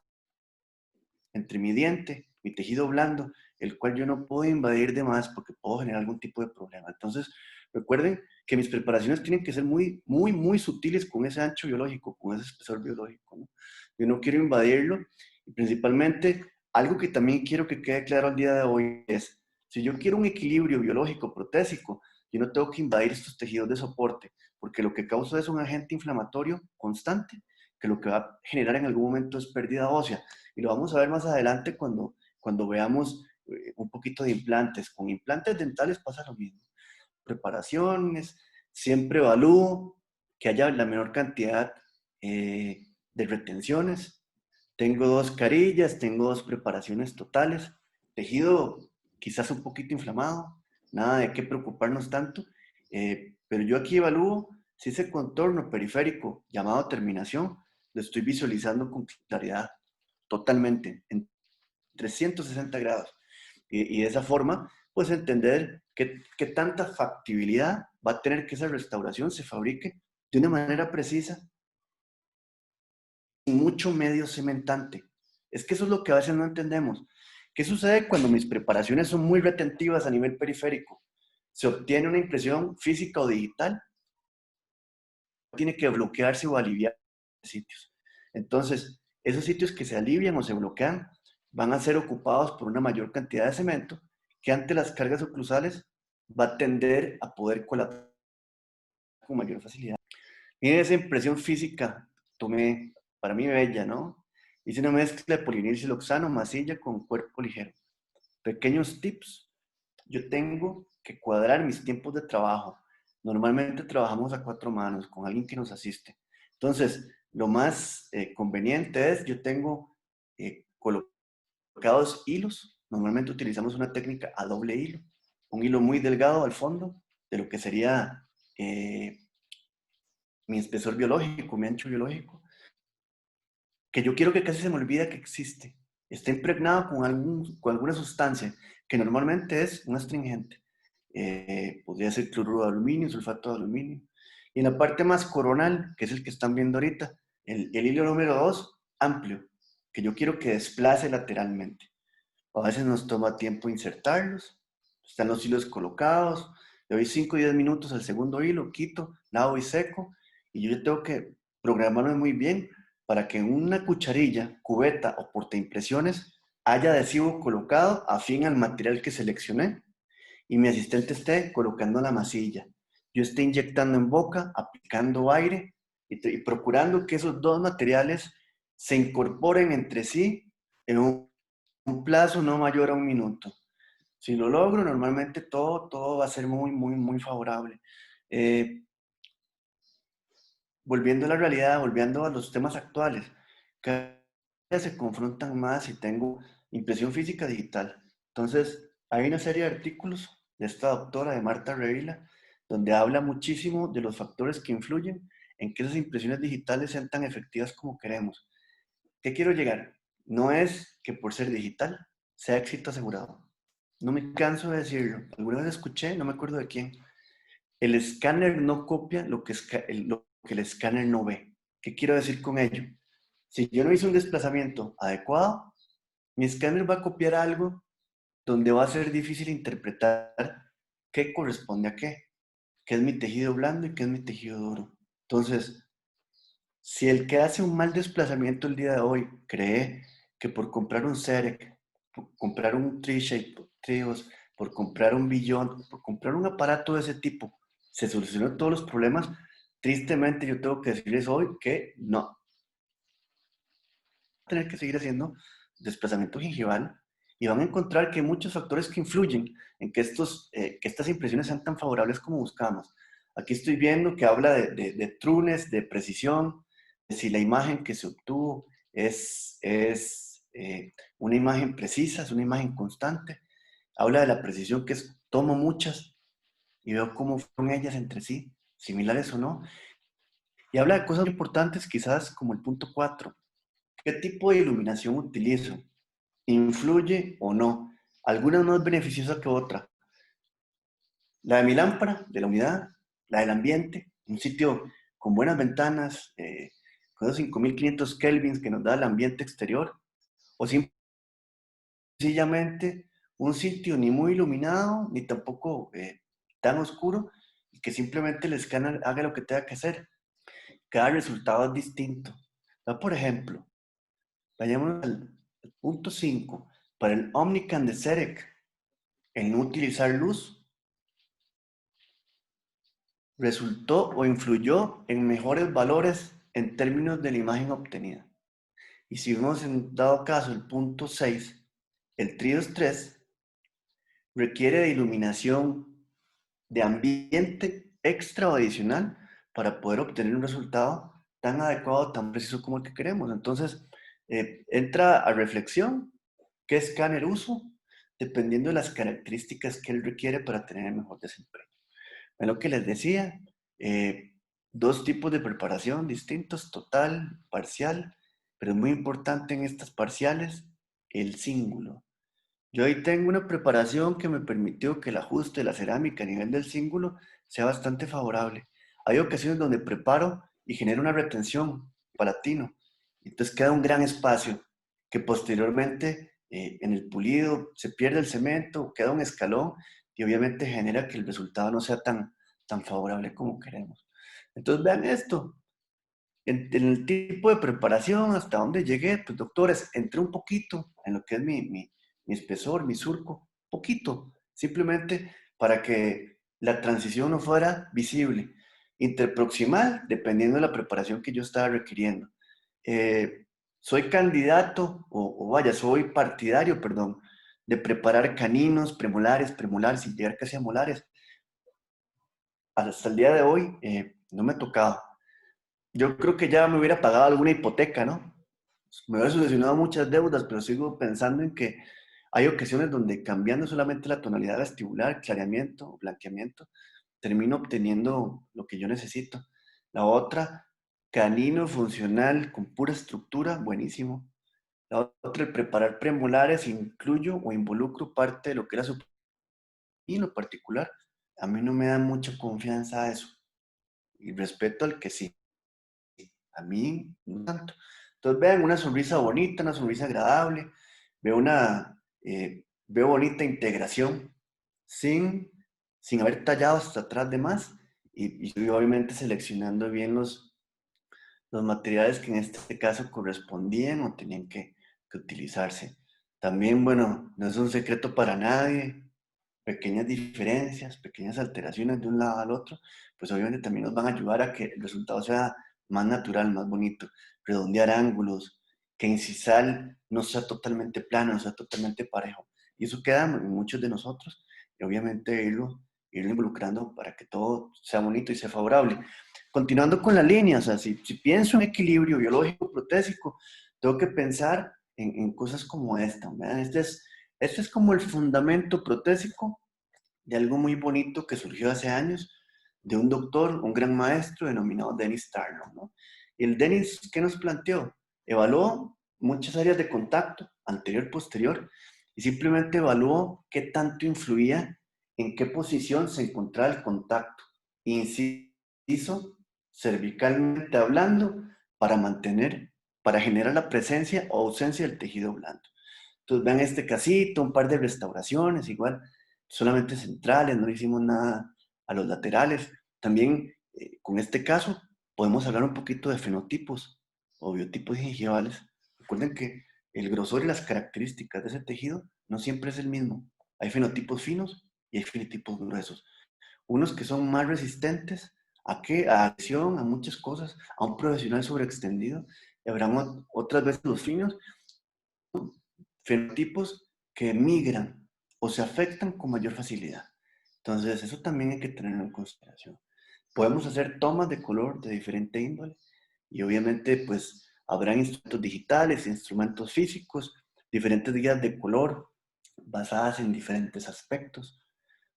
entre mi diente, mi tejido blando, el cual yo no puedo invadir de más porque puedo generar algún tipo de problema. Entonces, recuerden que mis preparaciones tienen que ser muy, muy, muy sutiles con ese ancho biológico, con ese espesor biológico, ¿no? Yo no quiero invadirlo y principalmente algo que también quiero que quede claro al día de hoy es, si yo quiero un equilibrio biológico protésico, yo no tengo que invadir estos tejidos de soporte, porque lo que causa es un agente inflamatorio constante, que lo que va a generar en algún momento es pérdida ósea. Y lo vamos a ver más adelante cuando veamos un poquito de implantes. Con implantes dentales pasa lo mismo. Preparaciones, siempre evalúo que haya la menor cantidad de retenciones. Tengo 2 carillas, tengo 2 preparaciones totales. Tejido quizás un poquito inflamado, nada de qué preocuparnos tanto. Pero yo aquí evalúo si ese contorno periférico llamado terminación lo estoy visualizando con claridad totalmente, en 360 grados. Y de esa forma, pues entender qué tanta factibilidad va a tener que esa restauración se fabrique de una manera precisa y mucho medio cementante. Es que eso es lo que a veces no entendemos. ¿Qué sucede cuando mis preparaciones son muy retentivas a nivel periférico? Se obtiene una impresión física o digital, tiene que bloquearse o aliviar sitios. Entonces, esos sitios que se alivian o se bloquean van a ser ocupados por una mayor cantidad de cemento que ante las cargas oclusales va a tender a poder colapsar con mayor facilidad. Miren esa impresión física, tomé, para mí bella, ¿no? Hice una mezcla de polivinil siloxano, masilla con cuerpo ligero. Pequeños tips. Yo tengo que cuadrar mis tiempos de trabajo. Normalmente trabajamos a 4 manos con alguien que nos asiste. Entonces, lo más conveniente es, yo tengo colocados hilos. Normalmente utilizamos una técnica a doble hilo. Un hilo muy delgado al fondo de lo que sería mi espesor biológico, mi ancho biológico, que yo quiero que casi se me olvide que existe. Está impregnado con alguna sustancia que normalmente es un astringente. Podría ser cloruro de aluminio, sulfato de aluminio. Y en la parte más coronal, que es el que están viendo ahorita, el hilo número 2, amplio, que yo quiero que desplace lateralmente. A veces nos toma tiempo insertarlos, están los hilos colocados, le doy 5 o 10 minutos al segundo hilo, quito, lavo y seco, y yo ya tengo que programarme muy bien para que en una cucharilla, cubeta o portaimpresiones haya adhesivo colocado afín al material que seleccioné y mi asistente esté colocando la masilla. Yo esté inyectando en boca, aplicando aire y procurando que esos dos materiales se incorporen entre sí en un plazo no mayor a 1 minuto. Si lo logro, normalmente todo va a ser muy, muy, muy favorable. Eh, Volviendo a la realidad, volviendo a los temas actuales, cada día se confrontan más y tengo impresión física digital. Entonces, hay una serie de artículos de esta doctora, de Marta Revila, donde habla muchísimo de los factores que influyen en que esas impresiones digitales sean tan efectivas como queremos. ¿Qué quiero llegar? No es que por ser digital sea éxito asegurado. No me canso de decirlo. Alguna vez escuché, no me acuerdo de quién, el escáner no copia lo que el escáner no ve. ¿Qué quiero decir con ello? Si yo no hice un desplazamiento adecuado, mi escáner va a copiar algo donde va a ser difícil interpretar qué corresponde a qué es mi tejido blando y qué es mi tejido duro. Entonces, si el que hace un mal desplazamiento el día de hoy cree que por comprar un CEREC, por comprar un Trishape, Trios, por comprar un Beyond, por comprar un aparato de ese tipo, se solucionan todos los problemas, tristemente yo tengo que decirles hoy que no. Tener que seguir haciendo desplazamiento gingival y van a encontrar que hay muchos factores que influyen en que, que estas impresiones sean tan favorables como buscamos. Aquí estoy viendo que habla de trunes, de precisión, de si la imagen que se obtuvo es una imagen precisa, es una imagen constante. Habla de la precisión que es, tomo muchas y veo cómo fueron ellas entre sí, similares o no. Y habla de cosas importantes quizás como el punto 4. ¿Qué tipo de iluminación utilizo? ¿Influye o no? Alguna es más beneficiosa que otra. La de mi lámpara, de la unidad, la del ambiente, un sitio con buenas ventanas, con esos 5500 kelvins que nos da el ambiente exterior, o sencillamente un sitio ni muy iluminado, ni tampoco tan oscuro, y que simplemente el escáner haga lo que tenga que hacer. Cada resultado es distinto. Por ejemplo, vayamos al punto 5. Para el Omnicam de CEREC, el no utilizar luz resultó o influyó en mejores valores en términos de la imagen obtenida. Y si vemos en dado caso el punto 6, el TRIOS 3 requiere de iluminación de ambiente extra o adicional para poder obtener un resultado tan adecuado, tan preciso como el que queremos. Entonces, entra a reflexión qué escáner uso, dependiendo de las características que él requiere para tener el mejor desempeño. Es lo que les decía, dos tipos de preparación distintos, total, parcial, pero es muy importante en estas parciales el cíngulo. Yo ahí tengo una preparación que me permitió que el ajuste de la cerámica a nivel del cíngulo sea bastante favorable. Hay ocasiones donde preparo y genero una retención palatino. Entonces queda un gran espacio que posteriormente en el pulido se pierde el cemento, queda un escalón y obviamente genera que el resultado no sea tan favorable como queremos. Entonces vean esto, en el tipo de preparación, hasta donde llegué, pues doctores, entré un poquito en lo que es mi espesor, mi surco, poquito, simplemente para que la transición no fuera visible. Interproximal, dependiendo de la preparación que yo estaba requiriendo. Eh, Soy candidato, o vaya, soy partidario, perdón, de preparar caninos, premolares, premolares, sin llegar casi a molares. Hasta el día de hoy no me ha tocado. Yo creo que ya me hubiera pagado alguna hipoteca, ¿no? Me hubiera solucionado muchas deudas, pero sigo pensando en que hay ocasiones donde cambiando solamente la tonalidad vestibular, clareamiento o blanqueamiento, termino obteniendo lo que yo necesito. La otra, canino funcional con pura estructura, buenísimo. La otra, el preparar premolares, incluyo o involucro parte de lo que era su... Y en lo particular, a mí no me da mucha confianza a eso. Y respeto al que sí. A mí, no tanto. Entonces, vean, una sonrisa bonita, una sonrisa agradable, veo bonita integración, sin haber tallado hasta atrás de más, y obviamente seleccionando bien los materiales que en este caso correspondían o tenían que utilizarse. También, bueno, no es un secreto para nadie, pequeñas diferencias, pequeñas alteraciones de un lado al otro, pues obviamente también nos van a ayudar a que el resultado sea más natural, más bonito. Redondear ángulos, que en sisal no sea totalmente plano, no sea totalmente parejo. Y eso queda en muchos de nosotros. Y obviamente irlo involucrando para que todo sea bonito y sea favorable. Continuando con la línea, o sea, si pienso en equilibrio biológico protésico, tengo que pensar en cosas como esta. ¿Verdad? Este es como el fundamento protésico de algo muy bonito que surgió hace años, de un doctor, un gran maestro denominado Dennis Tarnow, ¿no? Y el Dennis, ¿qué nos planteó? Evaluó muchas áreas de contacto, anterior, posterior, y simplemente evaluó qué tanto influía en qué posición se encontraba el contacto. Inciso, cervicalmente hablando, para mantener, para generar la presencia o ausencia del tejido blando. Entonces vean este casito, un par de restauraciones, igual, solamente centrales, no hicimos nada a los laterales. También con este caso podemos hablar un poquito de fenotipos o biotipos gingivales. Recuerden que el grosor y las características de ese tejido no siempre es el mismo. Hay fenotipos finos y hay fenotipos gruesos. Unos que son más resistentes a qué, a acción, a muchas cosas, a un profesional sobreextendido. Y habrá otras veces los finos fenotipos que migran o se afectan con mayor facilidad. Entonces, eso también hay que tenerlo en consideración. Podemos hacer tomas de color de diferente índole y obviamente pues habrán instrumentos digitales, instrumentos físicos, diferentes guías de color basadas en diferentes aspectos,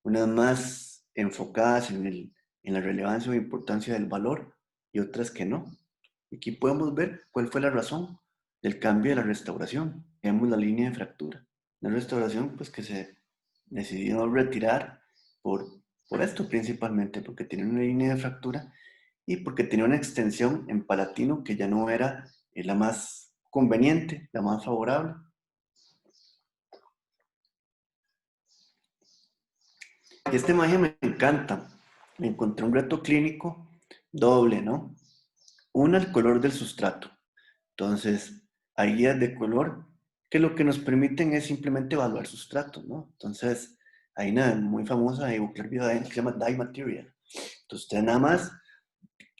unas más enfocadas en la relevancia o importancia del valor y otras que no. Y aquí podemos ver cuál fue la razón del cambio de la restauración. Vemos la línea de fractura. La restauración, pues que se decidió retirar por, por esto principalmente, porque tenía una línea de fractura y porque tenía una extensión en palatino que ya no era la más conveniente, la más favorable. Y esta imagen me encanta. Me encontré un reto clínico doble, ¿no? Una, el color del sustrato. Entonces, hay guías de color que lo que nos permiten es simplemente evaluar sustratos, ¿no? Entonces, hay una muy famosa de Euclid Bioden que se llama Dye Material. Entonces, ustedes nada más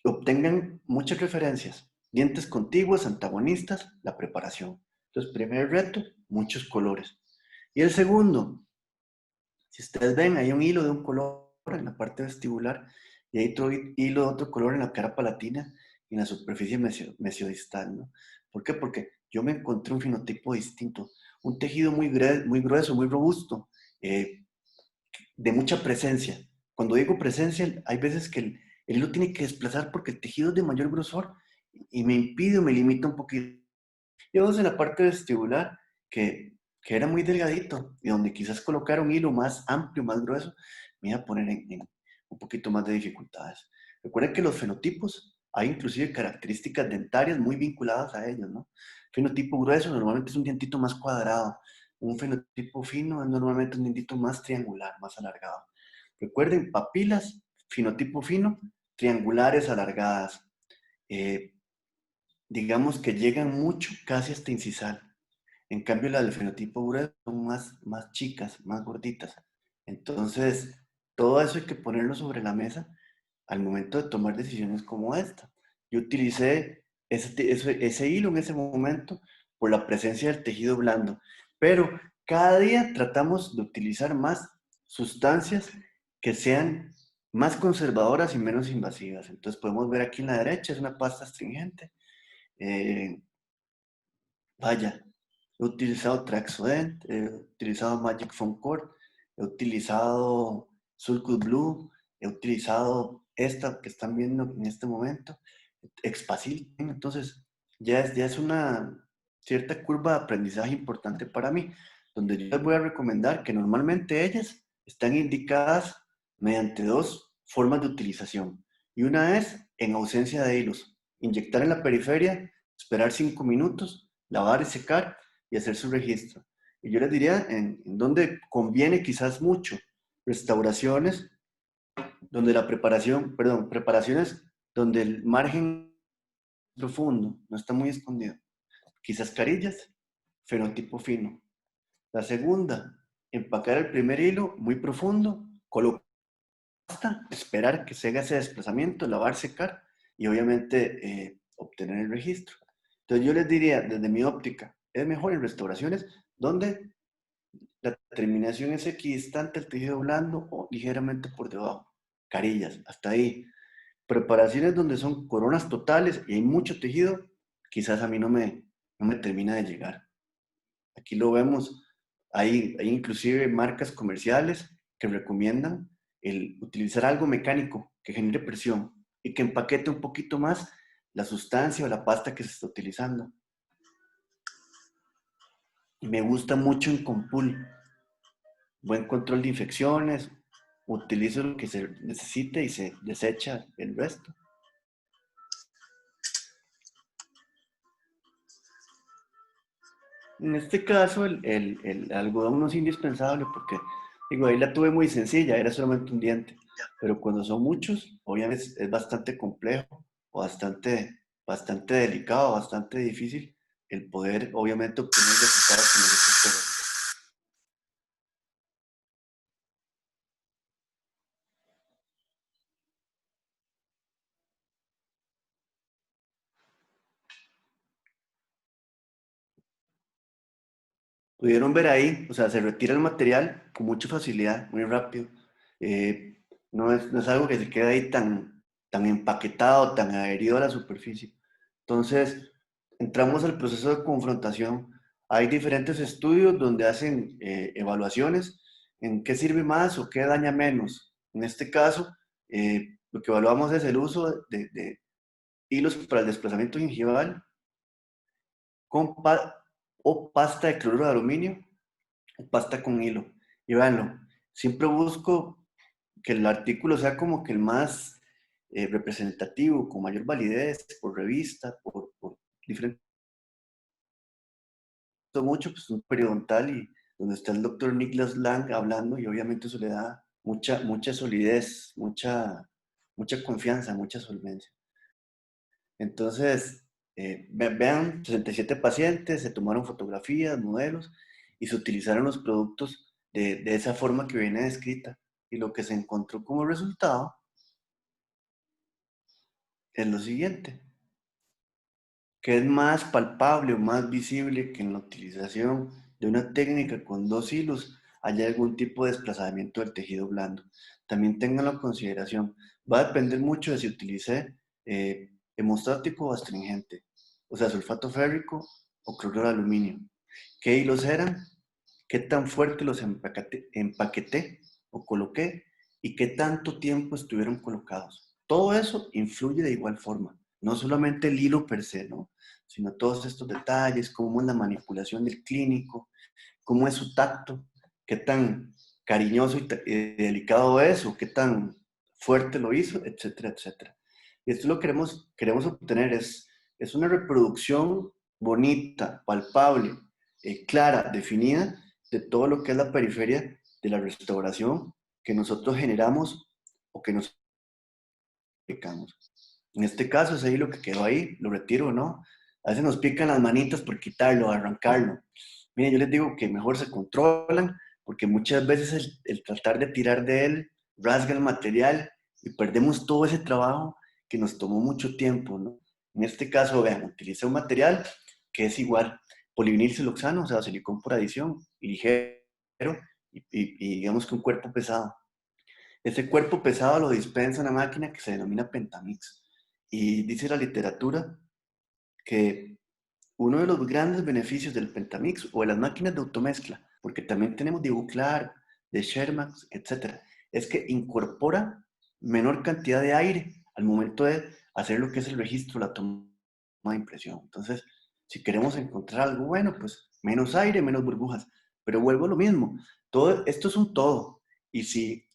obtengan muchas referencias, dientes contiguos, antagonistas, la preparación. Entonces, primer reto, muchos colores. Y el segundo, si ustedes ven, hay un hilo de un color en la parte vestibular y hay otro hilo de otro color en la cara palatina y en la superficie mesiodistal, ¿no? ¿Por qué? Porque yo me encontré un fenotipo distinto, un tejido muy grueso, muy robusto, de mucha presencia. Cuando digo presencia, hay veces que el hilo tiene que desplazar porque el tejido es de mayor grosor y me impide o me limita un poquito. Y vamos en la parte vestibular, que era muy delgadito, y donde quizás colocar un hilo más amplio, más grueso, me iba a poner en un poquito más de dificultades. Recuerden que los fenotipos, hay inclusive características dentarias muy vinculadas a ellos, ¿no? Fenotipo grueso normalmente es un dientito más cuadrado, un fenotipo fino es normalmente un dientito más triangular, más alargado. Recuerden, papilas, fenotipo fino, triangulares alargadas. Eh, digamos que llegan mucho, casi hasta incisal. En cambio, las del fenotipo grueso son más chicas, más gorditas. Entonces, todo eso hay que ponerlo sobre la mesa al momento de tomar decisiones como esta. Yo utilicé ese hilo en ese momento por la presencia del tejido blando, pero cada día tratamos de utilizar más sustancias que sean más conservadoras y menos invasivas. Entonces podemos ver aquí en la derecha, es una pasta astringente. Vaya, he utilizado Traxodent, he utilizado Magic Foam Core, he utilizado Sulcus Blue, he utilizado esta que están viendo en este momento, Expacil. Entonces, ya es una cierta curva de aprendizaje importante para mí, donde yo les voy a recomendar que normalmente ellas están indicadas mediante dos formas de utilización. Y una es en ausencia de hilos, inyectar en la periferia, esperar 5 minutos, lavar y secar y hacer su registro. Y yo les diría en donde conviene quizás mucho, restauraciones donde la preparación, perdón, preparaciones donde el margen profundo no está muy escondido. Quizás carillas, fenotipo fino. La segunda, empacar el primer hilo muy profundo, colocar hasta esperar que se haga ese desplazamiento, lavar, secar y obviamente obtener el registro. Entonces yo les diría, desde mi óptica, es mejor en restauraciones donde la terminación es equidistante al tejido blando o ligeramente por debajo. Carillas, hasta ahí. Preparaciones donde son coronas totales y hay mucho tejido, quizás a mí no me termina de llegar. Aquí lo vemos, hay inclusive marcas comerciales que recomiendan el utilizar algo mecánico que genere presión y que empaquete un poquito más la sustancia o la pasta que se está utilizando. Me gusta mucho en Compul, buen control de infecciones, utilizo lo que se necesite y se desecha el resto. En este caso, el algodón no es indispensable porque, digo, ahí la tuve muy sencilla, era solamente un diente. Pero cuando son muchos, obviamente es bastante complejo, o bastante delicado, bastante difícil el poder, obviamente, obtener resultados que nosotros queremos. Pudieron ver ahí, o sea, se retira el material con mucha facilidad, muy rápido. Eh, no es algo que se quede ahí tan empaquetado, tan adherido a la superficie. Entonces, entramos al proceso de confrontación. Hay diferentes estudios donde hacen evaluaciones en qué sirve más o qué daña menos. En este caso, lo que evaluamos es el uso de hilos para el desplazamiento gingival con o pasta de cloruro de aluminio o pasta con hilo. Y véanlo, siempre busco que el artículo sea como que el más representativo, con mayor validez, por revista, por diferente, mucho, pues un periodontal y donde está el doctor Niklas Lang hablando y obviamente eso le da mucha solidez, mucha confianza, mucha solvencia. Entonces, vean, 67 pacientes, se tomaron fotografías, modelos y se utilizaron los productos de esa forma que viene descrita. Y lo que se encontró como resultado es lo siguiente, que es más palpable o más visible que en la utilización de una técnica con dos hilos haya algún tipo de desplazamiento del tejido blando. También tenganlo en consideración. Va a depender mucho de si utilicé hemostático o astringente, o sea, sulfato férrico o cloruro de aluminio. ¿Qué hilos eran? ¿Qué tan fuerte los empaqueté o coloqué? ¿Y qué tanto tiempo estuvieron colocados? Todo eso influye de igual forma. No solamente el hilo per se, ¿no? Sino todos estos detalles, cómo es la manipulación del clínico, cómo es su tacto, qué tan cariñoso y delicado es, o qué tan fuerte lo hizo, etcétera, etcétera. Y esto lo queremos obtener, es una reproducción bonita, palpable, clara, definida, de todo lo que es la periferia de la restauración que nosotros generamos o que nos aplicamos. En este caso, ese hilo que quedó ahí, lo retiro o no. A veces nos pican las manitas por quitarlo, arrancarlo. Miren, yo les digo que mejor se controlan, porque muchas veces el tratar de tirar de él rasga el material y perdemos todo ese trabajo que nos tomó mucho tiempo, ¿no? En este caso, vean, utilicé un material que es igual, polivinil siloxano, o sea, silicón por adición, y ligero, y digamos que un cuerpo pesado. Ese cuerpo pesado lo dispensa una máquina que se denomina Pentamix. Y dice la literatura que uno de los grandes beneficios del Pentamix o de las máquinas de automezcla, porque también tenemos de Buclar, de Shermax, etc., es que incorpora menor cantidad de aire al momento de hacer lo que es el registro, la toma de impresión. Entonces, si queremos encontrar algo bueno, pues menos aire, menos burbujas. Pero vuelvo a lo mismo, todo, esto es un todo. Y si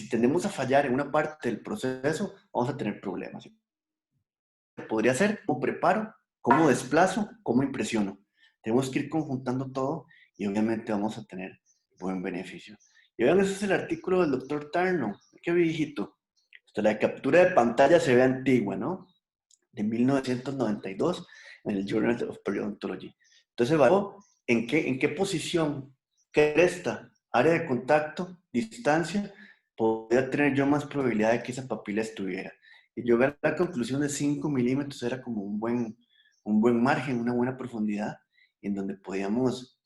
tendemos a fallar en una parte del proceso, vamos a tener problemas. Podría ser cómo preparo, cómo desplazo, cómo impresiono. Tenemos que ir conjuntando todo y obviamente vamos a tener buen beneficio. Y vean, ese es el artículo del doctor Tarnow. Qué viejito. Hasta la captura de pantalla se ve antigua, ¿no? De 1992 en el Journal of Periodontology. Entonces, evaluó en qué posición, cresta, área de contacto, distancia, podría tener yo más probabilidad de que esa papila estuviera. Y yo a la conclusión de 5 milímetros era como un buen margen, una buena profundidad, en donde podíamos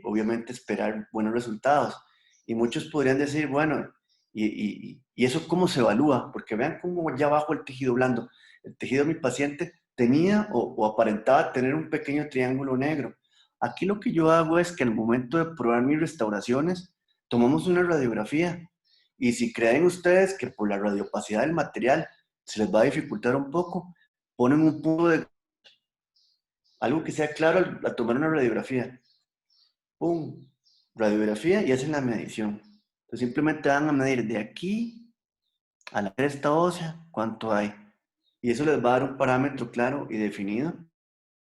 obviamente esperar buenos resultados. Y muchos podrían decir, bueno, ¿y eso cómo se evalúa? Porque vean cómo ya bajo el tejido blando. El tejido de mi paciente tenía o aparentaba tener un pequeño triángulo negro. Aquí lo que yo hago es que al momento de probar mis restauraciones, tomamos una radiografía. Y si creen ustedes que por la radiopacidad del material se les va a dificultar un poco, ponen un punto de algo que sea claro al tomar una radiografía. ¡Pum! Radiografía y hacen la medición. Entonces simplemente van a medir de aquí a la cresta ósea cuánto hay. Y eso les va a dar un parámetro claro y definido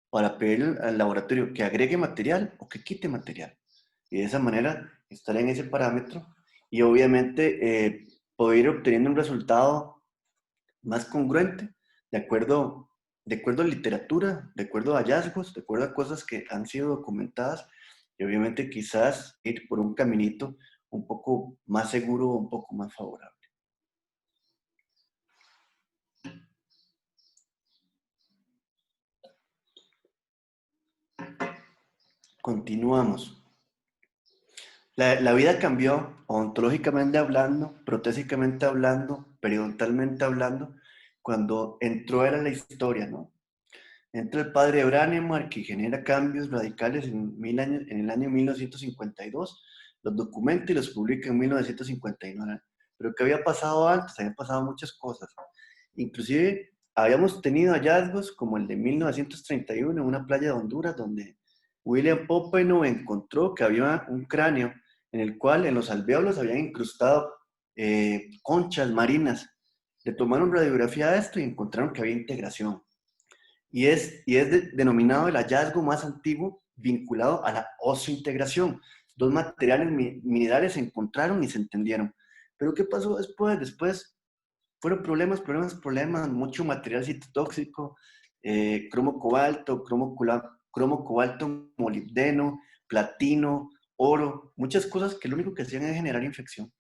para pedir al laboratorio que agregue material o que quite material. Y de esa manera estar en ese parámetro y obviamente poder ir obteniendo un resultado más congruente de acuerdo a literatura, de acuerdo a hallazgos, de acuerdo a cosas que han sido documentadas y obviamente quizás ir por un caminito un poco más seguro, un poco más favorable. Continuamos. La vida cambió, ontológicamente hablando, protésicamente hablando, periodontalmente hablando, cuando entró era la historia, ¿no? Entra el padre Brahnemark que genera cambios radicales en el año 1952, los documenta y los publica en 1959. Pero ¿qué había pasado antes? Habían pasado muchas cosas. Inclusive habíamos tenido hallazgos como el de 1931 en una playa de Honduras, donde William Popenoe encontró que había un cráneo en el cual en los alvéolos habían incrustado conchas marinas. Le tomaron radiografía a esto y encontraron que había integración. Y es denominado el hallazgo más antiguo vinculado a la osseointegración. Dos materiales minerales se encontraron y se entendieron. Pero ¿qué pasó después? Después fueron problemas, mucho material citotóxico, cromo cobalto, cromo cobalto molibdeno, platino, oro, muchas cosas que lo único que hacían es generar infección.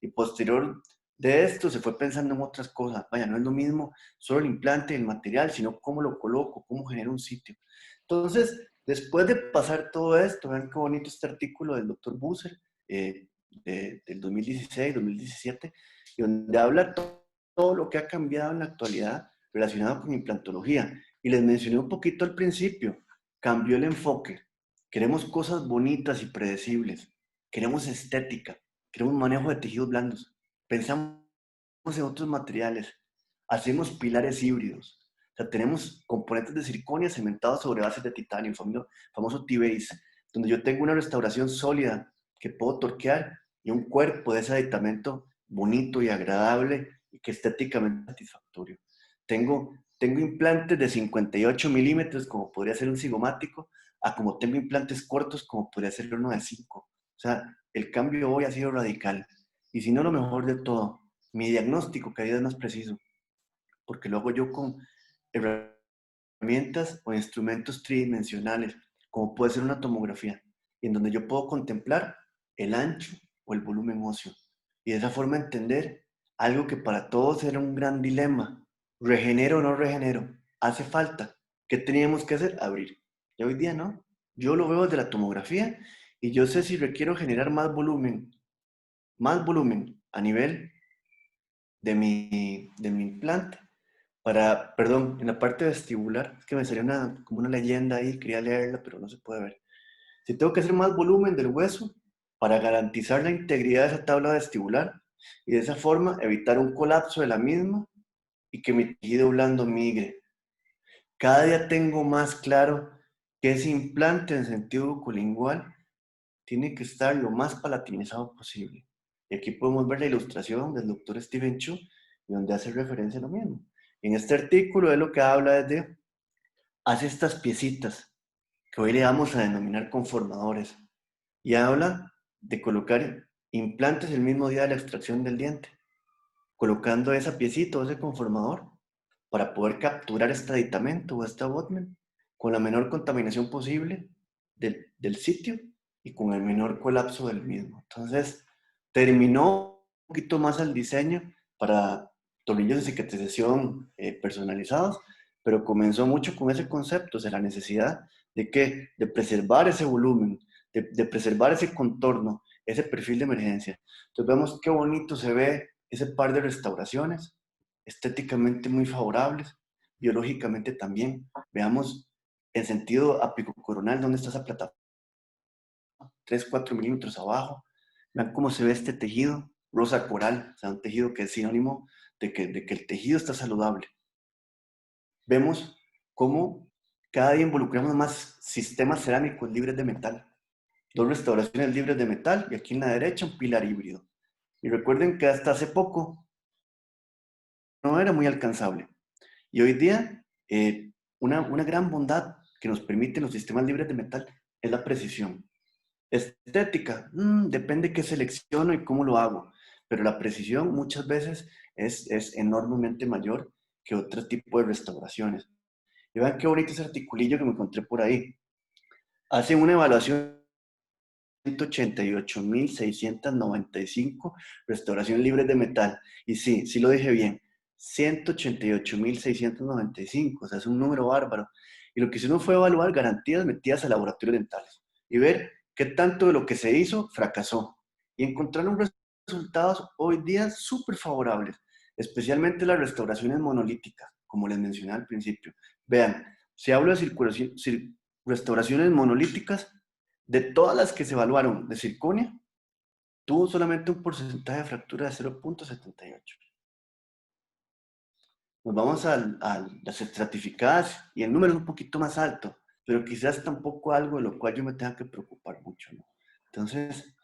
Y posterior de esto se fue pensando en otras cosas. Vaya, no es lo mismo solo el implante y el material, sino cómo lo coloco, cómo genero un sitio. Entonces, después de pasar todo esto, vean qué bonito este artículo del doctor Busser, del 2016, 2017, y donde habla todo lo que ha cambiado en la actualidad relacionado con implantología. Y les mencioné un poquito al principio, cambió el enfoque. Queremos cosas bonitas y predecibles. Queremos estética. Queremos manejo de tejidos blandos. Pensamos en otros materiales. Hacemos pilares híbridos. O sea, tenemos componentes de circonia cementados sobre bases de titanio, el famoso T-Base, donde yo tengo una restauración sólida que puedo torquear y un cuerpo de ese aditamento bonito y agradable y que estéticamente satisfactorio. Tengo implantes de 58 milímetros, como podría ser un cigomático, a como tengo implantes cortos, como podría ser uno de 5. O sea, el cambio hoy ha sido radical. Y si no, lo mejor de todo, mi diagnóstico cada día es más preciso, porque lo hago yo con herramientas o instrumentos tridimensionales, como puede ser una tomografía, y en donde yo puedo contemplar el ancho o el volumen óseo. Y de esa forma entender algo que para todos era un gran dilema. ¿Regenero o no regenero? ¿Hace falta? ¿Qué teníamos que hacer? Abrir. Y hoy día no. Yo lo veo desde la tomografía y yo sé si requiero generar más volumen a nivel de mi implante perdón, en la parte vestibular, es que me salió como una leyenda ahí, quería leerla, pero no se puede ver. Si tengo que hacer más volumen del hueso para garantizar la integridad de esa tabla vestibular y de esa forma evitar un colapso de la misma y que mi tejido blando migre. Cada día tengo más claro que ese implante en sentido bucolingual tiene que estar lo más palatinizado posible. Y aquí podemos ver la ilustración del doctor Steven Chu, donde hace referencia a lo mismo. En este artículo es lo que habla es de, hace estas piecitas, que hoy le vamos a denominar conformadores, y habla de colocar implantes el mismo día de la extracción del diente, colocando esa piecita o ese conformador para poder capturar este aditamento o este abutment con la menor contaminación posible del sitio y con el menor colapso del mismo. Entonces, terminó un poquito más el diseño para tornillos de cicatrización personalizados, pero comenzó mucho con ese concepto, de la necesidad de preservar ese volumen, de preservar ese contorno, ese perfil de emergencia. Entonces vemos qué bonito se ve ese par de restauraciones, estéticamente muy favorables, biológicamente también. Veamos en sentido apicocoronal dónde está esa plataforma, 3, 4 milímetros abajo. Vean cómo se ve este tejido, rosa coral, o sea, un tejido que es sinónimo de que el tejido está saludable. Vemos cómo cada día involucramos más sistemas cerámicos libres de metal. 2 restauraciones libres de metal y aquí en la derecha un pilar híbrido. Y recuerden que hasta hace poco no era muy alcanzable. Y hoy día una gran bondad que nos permiten los sistemas libres de metal es la precisión. Estética, depende qué selecciono y cómo lo hago, pero la precisión muchas veces es enormemente mayor que otro tipo de restauraciones. Y vean qué bonito ese articulillo que me encontré por ahí. Hacen una evaluación de 188.695 restauraciones libres de metal. Y sí, sí lo dije bien, 188.695, o sea, es un número bárbaro. Y lo que hicieron fue evaluar garantías metidas a laboratorios dentales y ver qué tanto de lo que se hizo fracasó. Y encontraron resultados hoy día súper favorables, especialmente las restauraciones monolíticas, como les mencioné al principio. Vean, si hablo de restauraciones monolíticas, de todas las que se evaluaron de circonia, tuvo solamente un porcentaje de fractura de 0.78. Nos vamos a las estratificadas y el número es un poquito más alto, pero quizás tampoco algo de lo cual yo me tenga que preocupar mucho, ¿no? Entonces,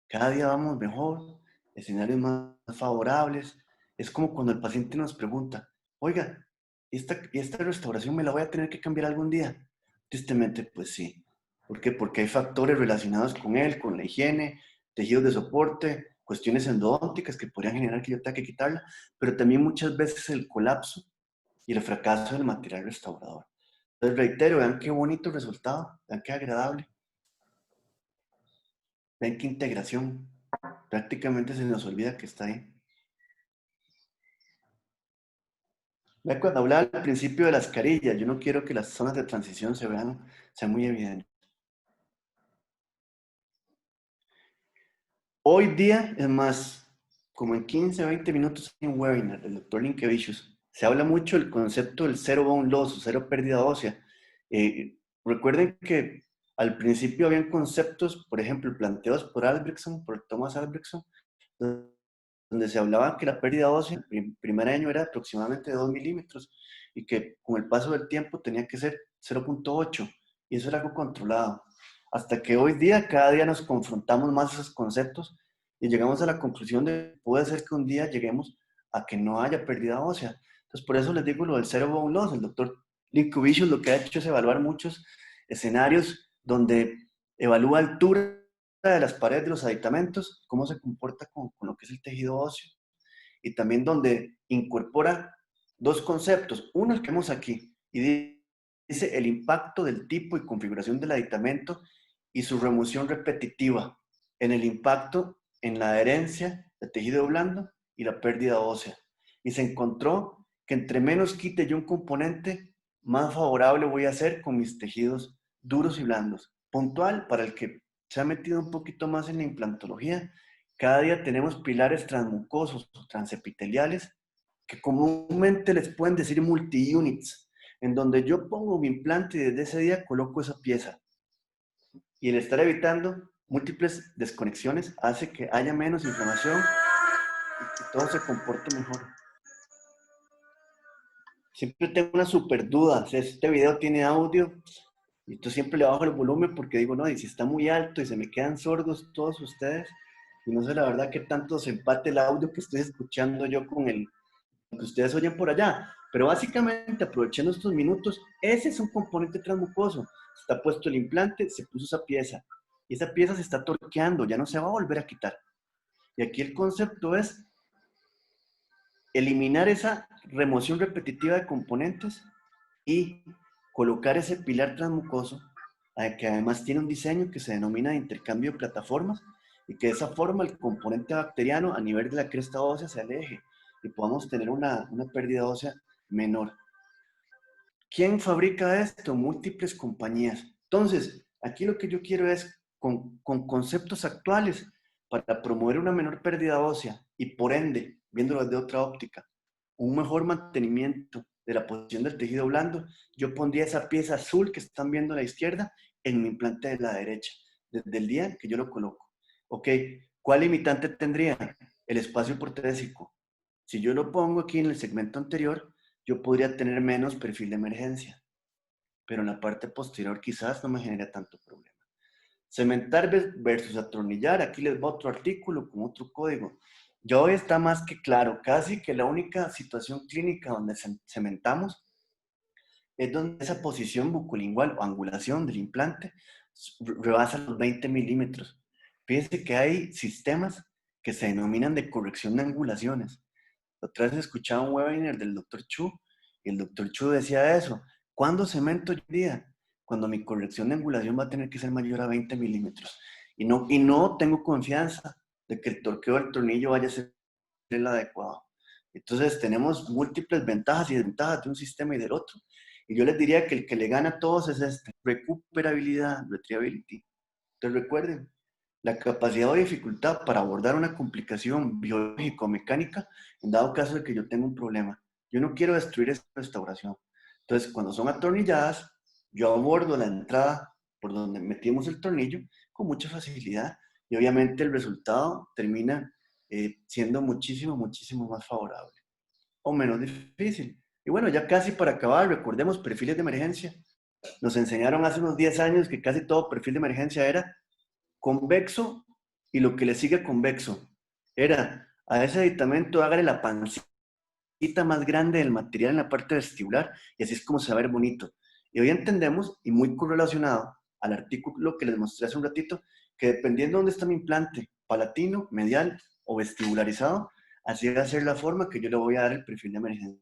cada día vamos mejor, escenarios más favorables. Es como cuando el paciente nos pregunta, oiga, ¿esta restauración me la voy a tener que cambiar algún día? Tristemente, pues sí. ¿Por qué? Porque hay factores relacionados con él, con la higiene, tejidos de soporte, cuestiones endodónticas que podrían generar que yo tenga que quitarla, pero también muchas veces el colapso y el fracaso del material restaurador. Entonces, reitero, vean qué bonito resultado, vean qué agradable, vean qué integración. Prácticamente se nos olvida que está ahí. Vean cuando hablaba al principio de las carillas, yo no quiero que las zonas de transición sean muy evidentes. Hoy día, es más, como en 15 o 20 minutos en un webinar del doctor Linkevicius, se habla mucho del concepto del zero bone loss o cero pérdida ósea. Recuerden que al principio habían conceptos, por ejemplo, planteados por Albrechtson, por Thomas Albrechtson, donde se hablaba que la pérdida ósea en el primer año era aproximadamente de 2 milímetros y que con el paso del tiempo tenía que ser 0.8 y eso era algo controlado. Hasta que hoy día, cada día nos confrontamos más esos conceptos y llegamos a la conclusión de que puede ser que un día lleguemos a que no haya pérdida ósea. Entonces, por eso les digo lo del zero bone loss. El doctor Linkevicius lo que ha hecho es evaluar muchos escenarios donde evalúa altura de las paredes de los aditamentos, cómo se comporta con lo que es el tejido óseo, y también donde incorpora 2 conceptos. Uno, el que vemos aquí, y dice el impacto del tipo y configuración del aditamento y su remoción repetitiva en el impacto en la adherencia del tejido blando y la pérdida ósea. Y se encontró que entre menos quite yo un componente, más favorable voy a ser con mis tejidos duros y blandos. Puntual, para el que se ha metido un poquito más en la implantología, cada día tenemos pilares transmucosos o transepiteliales que comúnmente les pueden decir multi-units, en donde yo pongo mi implante y desde ese día coloco esa pieza. Y el estar evitando múltiples desconexiones hace que haya menos inflamación y que todo se comporte mejor. Siempre tengo una super duda, si este video tiene audio, y yo siempre le bajo el volumen porque digo, no, y si está muy alto y se me quedan sordos todos ustedes, y no sé la verdad qué tanto se empate el audio que estoy escuchando yo con lo que ustedes oyen por allá. Pero básicamente, aprovechando estos minutos, ese es un componente transmucoso. Está puesto el implante, se puso esa pieza, y esa pieza se está torqueando, ya no se va a volver a quitar. Y aquí el concepto es eliminar esa remoción repetitiva de componentes y colocar ese pilar transmucoso, que además tiene un diseño que se denomina de intercambio de plataformas, y que de esa forma el componente bacteriano a nivel de la cresta ósea se aleje y podamos tener una pérdida ósea menor. ¿Quién fabrica esto? Múltiples compañías. Entonces, aquí lo que yo quiero es con conceptos actuales para promover una menor pérdida ósea y por ende, viéndolo desde otra óptica, un mejor mantenimiento de la posición del tejido blando, yo pondría esa pieza azul que están viendo a la izquierda en mi implante de la derecha, desde el día que yo lo coloco. Ok, ¿cuál limitante tendría? El espacio protésico. Si yo lo pongo aquí en el segmento anterior, yo podría tener menos perfil de emergencia, pero en la parte posterior quizás no me genere tanto problema. Cementar versus atornillar, aquí les va otro artículo con otro código. Ya hoy está más que claro, casi que la única situación clínica donde cementamos es donde esa posición bucolingual o angulación del implante rebasa los 20 milímetros. Fíjense que hay sistemas que se denominan de corrección de angulaciones. Otra vez escuchaba un webinar del doctor Chu y el doctor Chu decía eso. ¿Cuándo cemento hoy día? Cuando mi corrección de angulación va a tener que ser mayor a 20 milímetros. Y no tengo confianza de que el torqueo del tornillo vaya a ser el adecuado. Entonces tenemos múltiples ventajas y desventajas de un sistema y del otro. Y yo les diría que el que le gana a todos es este, recuperabilidad, retriability. Entonces recuerden, la capacidad o dificultad para abordar una complicación biológico-mecánica en dado caso de que yo tenga un problema. Yo no quiero destruir esa restauración. Entonces, cuando son atornilladas, yo abordo la entrada por donde metimos el tornillo con mucha facilidad y obviamente el resultado termina siendo muchísimo, muchísimo más favorable o menos difícil. Y bueno, ya casi para acabar, recordemos perfiles de emergencia. Nos enseñaron hace unos 10 años que casi todo perfil de emergencia era convexo y lo que le sigue convexo. Era a ese aditamento hágale la pancita más grande del material en la parte vestibular y así es como se va a ver bonito. Y hoy entendemos, y muy correlacionado al artículo que les mostré hace un ratito, que dependiendo de dónde está mi implante, palatino, medial o vestibularizado, así va a ser la forma que yo le voy a dar el perfil de emergencia,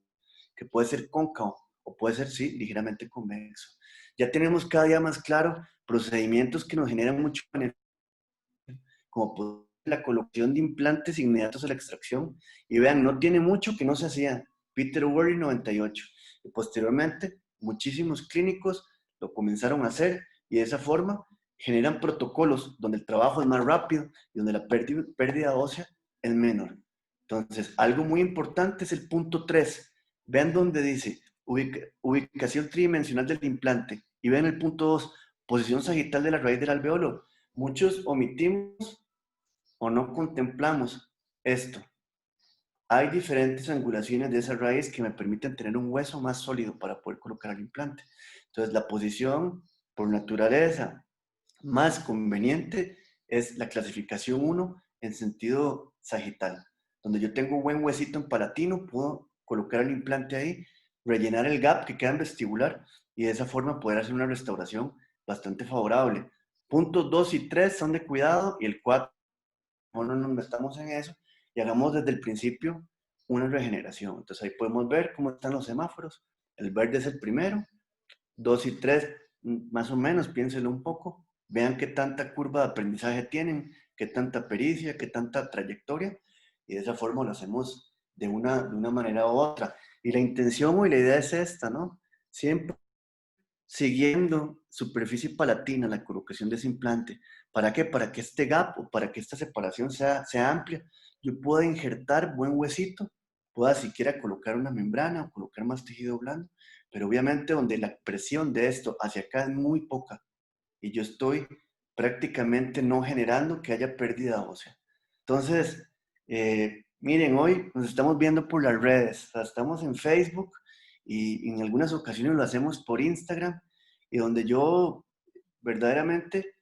que puede ser cóncavo o puede ser, sí, ligeramente convexo. Ya tenemos cada día más claro procedimientos que nos generan mucho beneficio, como la colocación de implantes inmediatos a la extracción. Y vean, no tiene mucho que no se hacía. Peter Worley 98. Y posteriormente, muchísimos clínicos lo comenzaron a hacer y de esa forma generan protocolos donde el trabajo es más rápido y donde la pérdida ósea es menor. Entonces, algo muy importante es el punto 3. Vean donde dice ubicación tridimensional del implante. Y vean el punto 2, posición sagital de la raíz del alveolo. Muchos omitimos o no contemplamos esto. Hay diferentes angulaciones de esa raíz que me permiten tener un hueso más sólido para poder colocar el implante. Entonces, la posición por naturaleza más conveniente es la clasificación 1 en sentido sagital, donde yo tengo un buen huesito en palatino, puedo colocar el implante ahí, rellenar el gap que queda en vestibular y de esa forma poder hacer una restauración bastante favorable. Puntos 2 y 3 son de cuidado y el 4 no nos metamos en eso y hagamos desde el principio una regeneración. Entonces ahí podemos ver cómo están los semáforos. El verde es el primero, 2 y 3 más o menos, piénsenlo un poco, vean qué tanta curva de aprendizaje tienen, qué tanta pericia, qué tanta trayectoria, y de esa forma lo hacemos de una manera u otra. Y la intención y la idea es esta, ¿no? Siempre siguiendo superficie palatina, la colocación de ese implante. ¿Para qué? Para que este gap o para que esta separación sea amplia, yo pueda injertar buen huesito, pueda siquiera colocar una membrana o colocar más tejido blando, pero obviamente donde la presión de esto hacia acá es muy poca y yo estoy prácticamente no generando que haya pérdida ósea. Entonces, miren, hoy nos estamos viendo por las redes, o sea, estamos en Facebook y en algunas ocasiones lo hacemos por Instagram y donde yo verdaderamente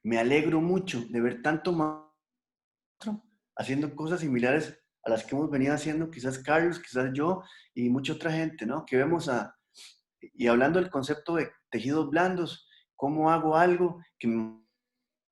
me alegro mucho de ver tanto maestro haciendo cosas similares a las que hemos venido haciendo, quizás Carlos, quizás yo y mucha otra gente, ¿no? Que vemos y hablando del concepto de tejidos blandos, ¿cómo hago algo que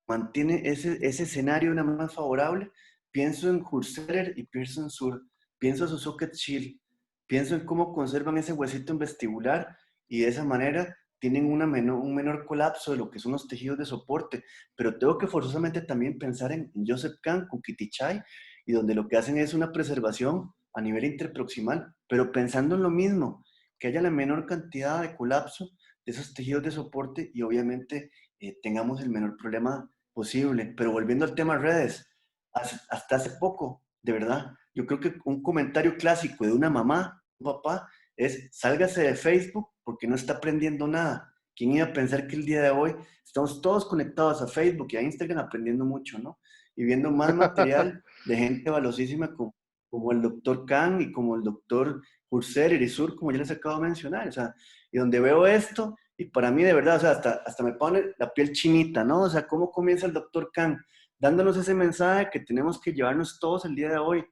mantiene ese escenario una más favorable? Pienso en Husserl y Pearson Sur, pienso en su socket shield, pienso en cómo conservan ese huesito en vestibular y de esa manera tienen un menor colapso de lo que son los tejidos de soporte. Pero tengo que forzosamente también pensar en Joseph Kahn con Kitty Chai, y donde lo que hacen es una preservación a nivel interproximal, pero pensando en lo mismo, que haya la menor cantidad de colapso de esos tejidos de soporte y obviamente tengamos el menor problema posible. Pero volviendo al tema redes, hasta hace poco, de verdad, yo creo que un comentario clásico de una mamá, un papá, es sálgase de Facebook porque no está aprendiendo nada. ¿Quién iba a pensar que el día de hoy estamos todos conectados a Facebook y a Instagram aprendiendo mucho, ¿no? Y viendo más material de gente valiosísima como el doctor Khan y como el doctor Husser, Irizur, como ya les acabo de mencionar. O sea, y donde veo esto, y para mí de verdad, o sea, hasta me pone la piel chinita, ¿no? O sea, ¿cómo comienza el doctor Khan? Dándonos ese mensaje que tenemos que llevarnos todos el día de hoy.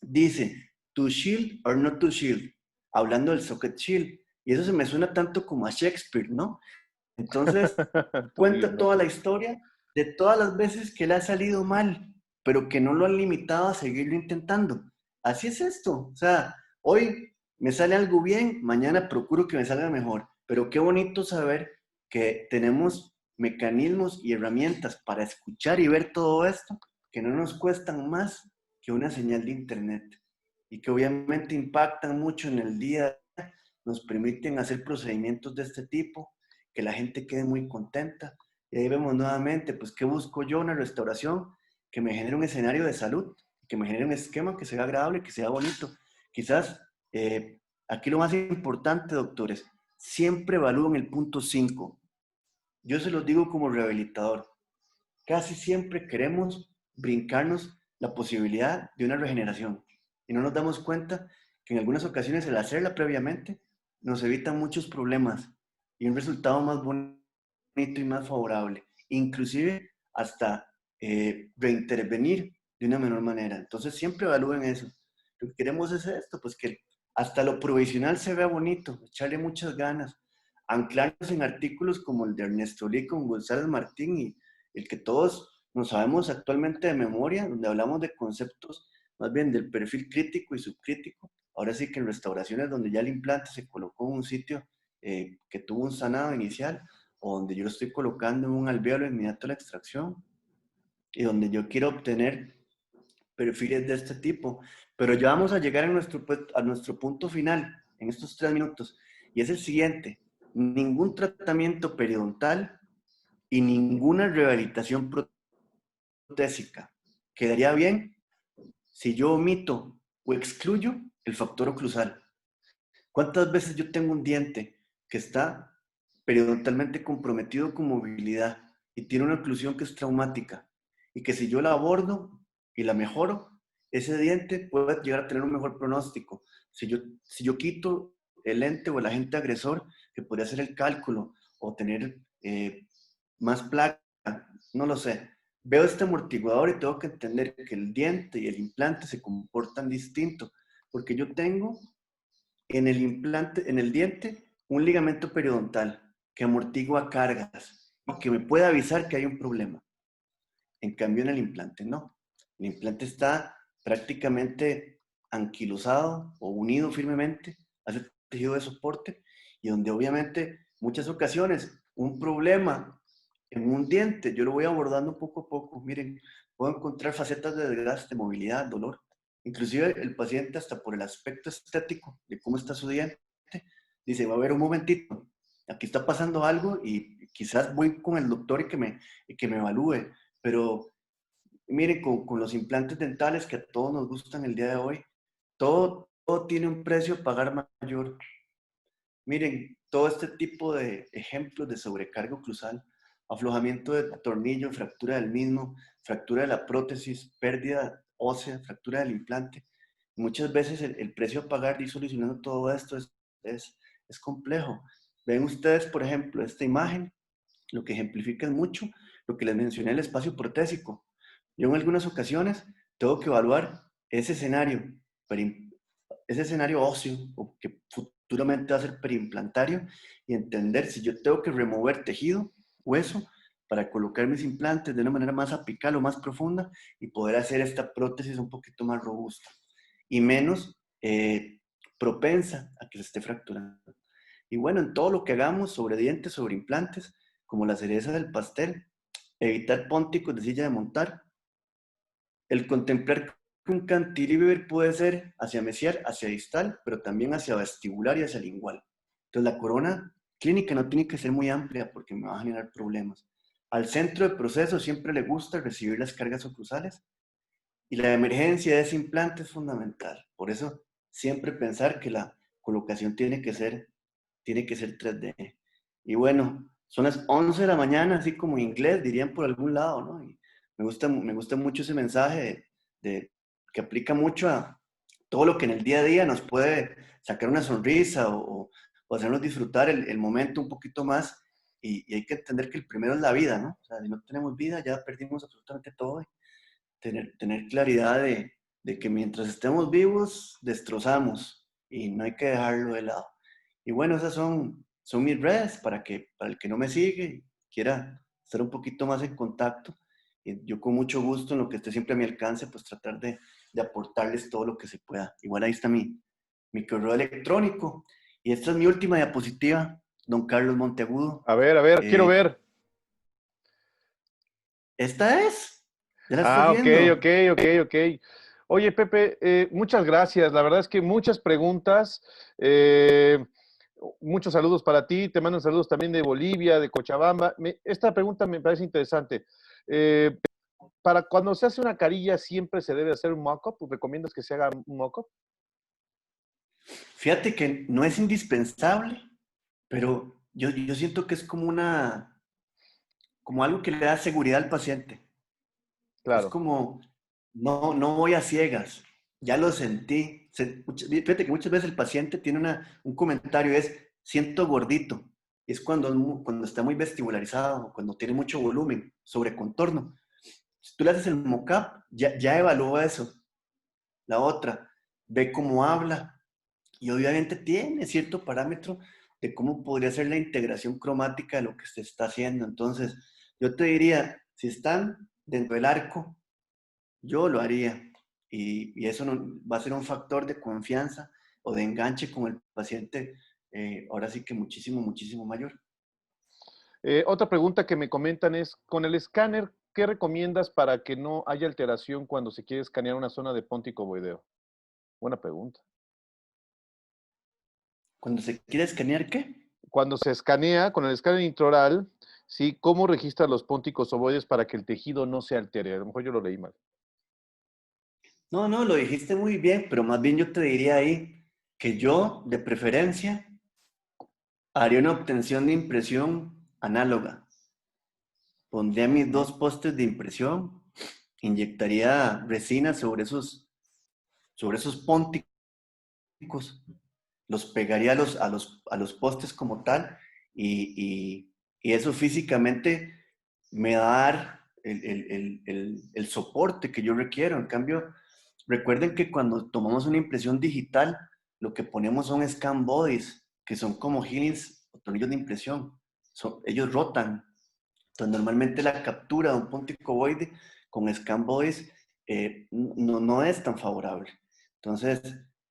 Dice, to shield or not to shield, hablando del socket shield. Y eso se me suena tanto como a Shakespeare, ¿no? Entonces, To be or cuenta not toda to la be. historia de todas las veces que le ha salido mal, pero que no lo han limitado a seguirlo intentando. Así es esto. O sea, hoy me sale algo bien, mañana procuro que me salga mejor. Pero qué bonito saber que tenemos mecanismos y herramientas para escuchar y ver todo esto que no nos cuestan más que una señal de internet y que obviamente impactan mucho en el día a día, nos permiten hacer procedimientos de este tipo, que la gente quede muy contenta. Y ahí vemos nuevamente, pues, ¿qué busco yo en la restauración? Que me genere un escenario de salud, que me genere un esquema que sea agradable, que sea bonito. Quizás aquí lo más importante, doctores, siempre evalúen el punto 5. Yo se los digo como rehabilitador. Casi siempre queremos brincarnos la posibilidad de una regeneración y no nos damos cuenta que en algunas ocasiones el hacerla previamente nos evita muchos problemas y un resultado más bonito y más favorable, inclusive hasta reintervenir de una menor manera. Entonces siempre evalúen eso. Lo que queremos es esto, pues que hasta lo provisional se vea bonito, echarle muchas ganas, anclarnos en artículos como el de Ernesto Lee con González Martín y el que todos nos sabemos actualmente de memoria, donde hablamos de conceptos más bien del perfil crítico y subcrítico. Ahora sí que en restauraciones donde ya el implante se colocó en un sitio que tuvo un sanado inicial, o donde yo lo estoy colocando en un alvéolo inmediato a la extracción, y donde yo quiero obtener perfiles de este tipo. Pero ya vamos a llegar a nuestro punto final en estos 3 minutos, y es el siguiente: ningún tratamiento periodontal y ninguna rehabilitación protésica quedaría bien si yo omito o excluyo el factor oclusal. ¿Cuántas veces yo tengo un diente que está periodontalmente comprometido con movilidad y tiene una oclusión que es traumática y que si yo la abordo y la mejoro, ese diente puede llegar a tener un mejor pronóstico? Si yo quito el lente o el agente agresor que podría ser el cálculo o tener más placa, no lo sé. Veo este amortiguador y tengo que entender que el diente y el implante se comportan distinto, porque yo tengo en el implante, en el diente, un ligamento periodontal que amortigua cargas y que me puede avisar que hay un problema. En cambio, en el implante no. El implante está prácticamente anquilosado o unido firmemente a ese tejido de soporte y donde obviamente muchas ocasiones un problema en un diente yo lo voy abordando poco a poco. Miren, puedo encontrar facetas de desgaste, movilidad, dolor. Inclusive el paciente hasta por el aspecto estético de cómo está su diente, dice, va a ver un momentito, aquí está pasando algo y quizás voy con el doctor y que me evalúe. Pero miren, con los implantes dentales que a todos nos gustan el día de hoy, todo tiene un precio a pagar mayor. Miren, todo este tipo de ejemplos de sobrecarga oclusal, aflojamiento de tornillo, fractura del mismo, fractura de la prótesis, pérdida ósea, fractura del implante. Muchas veces el precio a pagar y solucionando todo esto es complejo. Ven ustedes, por ejemplo, esta imagen, lo que ejemplifica es mucho lo que les mencioné, el espacio protésico. Yo en algunas ocasiones tengo que evaluar ese escenario, ese escenario óseo, o que futuramente va a ser periimplantario, y entender si yo tengo que remover tejido, hueso, para colocar mis implantes de una manera más apical o más profunda y poder hacer esta prótesis un poquito más robusta y menos propensa a que se esté fracturando. Y bueno, en todo lo que hagamos sobre dientes, sobre implantes, como la cereza del pastel, evitar pónticos de silla de montar, el contemplar que un cantilever puede ser hacia mesial, hacia distal, pero también hacia vestibular y hacia lingual. Entonces la corona clínica no tiene que ser muy amplia porque me va a generar problemas. al centro de proceso siempre le gusta recibir las cargas oclusales y la emergencia de ese implante es fundamental. Por eso, siempre pensar que la colocación tiene que ser 3D. Y bueno, son las 11 de la mañana, así como en inglés, dirían por algún lado, ¿no? Y me gusta mucho ese mensaje que aplica mucho a todo lo que en el día a día nos puede sacar una sonrisa o hacernos disfrutar el momento un poquito más. Y hay que entender que el primero es la vida, ¿no? O sea, si no tenemos vida, ya perdimos absolutamente todo. Tener claridad de que mientras estemos vivos, destrozamos y no hay que dejarlo de lado. Y bueno, esas son mis redes para el que no me sigue y quiera estar un poquito más en contacto. Y yo con mucho gusto en lo que esté siempre a mi alcance, pues tratar de aportarles todo lo que se pueda. Igual ahí está mi correo electrónico. Y esta es mi última diapositiva, don Carlos Monteagudo. A ver, quiero Eh, ver. esta es, ya la estás Ah, ok, viendo. ok. Oye, Pepe, muchas gracias. La verdad es que muchas preguntas. eh, Muchos saludos para ti. Te mando saludos también de Bolivia, de Cochabamba. Esta pregunta me parece interesante. Eh, para cuando se hace una carilla, ¿siempre se debe hacer un mock-up? ¿Recomiendas que se haga un mock-up? Fíjate que no es indispensable, pero yo siento que es como algo que le da seguridad al paciente. Es Claro. como, no voy a ciegas, ya lo sentí. Fíjate que muchas veces el paciente tiene un comentario, es, siento gordito. Es cuando está muy vestibularizado, cuando tiene mucho volumen, sobre contorno. Si tú le haces el mock-up, ya evalúa eso. La otra, ve cómo habla, y obviamente tiene cierto parámetro de cómo podría ser la integración cromática de lo que se está haciendo. Entonces, yo te diría, si están dentro del arco, yo lo haría. Y eso va a ser un factor de confianza o de enganche con el paciente, ahora sí que muchísimo mayor. Otra pregunta que me comentan es, con el escáner, ¿qué recomiendas para que no haya alteración cuando se quiere escanear una zona de póntico boideo? Buena pregunta. Cuando se quiere escanear, ¿qué? Cuando se escanea con el escáner intraoral, ¿sí? ¿Cómo registra los pónticos ovoides para que el tejido no se altere? A lo mejor yo lo leí mal. No, lo dijiste muy bien, pero más bien yo te diría ahí que yo, de preferencia, haría una obtención de impresión análoga. Pondría mis dos postes de impresión, inyectaría resina sobre esos pónticos, los pegaría a los postes como tal y eso físicamente me va a dar el soporte que yo requiero. En cambio, recuerden que cuando tomamos una impresión digital, lo que ponemos son scan bodies, que son como healings o tornillos de impresión. Ellos rotan. Entonces, normalmente la captura de un póntico ovoide con scan bodies no es tan favorable. Entonces,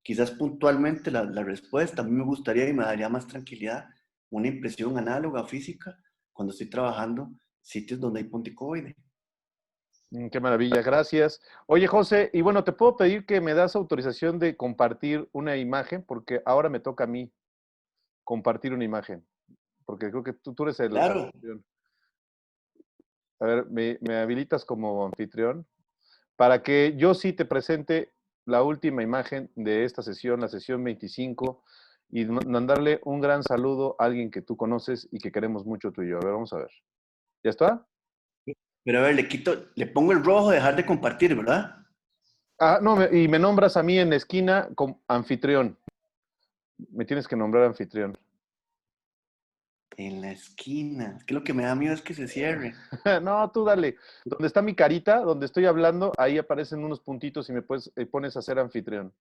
quizás puntualmente la respuesta, a mí me gustaría y me daría más tranquilidad una impresión análoga física cuando estoy trabajando sitios donde hay póntico ovoide. Qué maravilla, gracias. Oye, José, y bueno, te puedo pedir que me das autorización de compartir una imagen, porque ahora me toca a mí compartir una imagen, porque creo que tú eres el Claro, anfitrión. A ver, ¿me habilitas como anfitrión? Para que yo sí te presente la última imagen de esta sesión, la sesión 25, y mandarle un gran saludo a alguien que tú conoces y que queremos mucho tú y yo. A ver, vamos a ver. ¿Ya está? pero a ver, le pongo el rojo, dejar de compartir, ¿verdad? Ah, no, y me nombras a mí en la esquina como anfitrión. Me tienes que nombrar anfitrión. En la esquina. Es que lo que me da miedo es que se cierre. No, tú dale. Donde está mi carita, donde estoy hablando, ahí aparecen unos puntitos y me pones a ser anfitrión.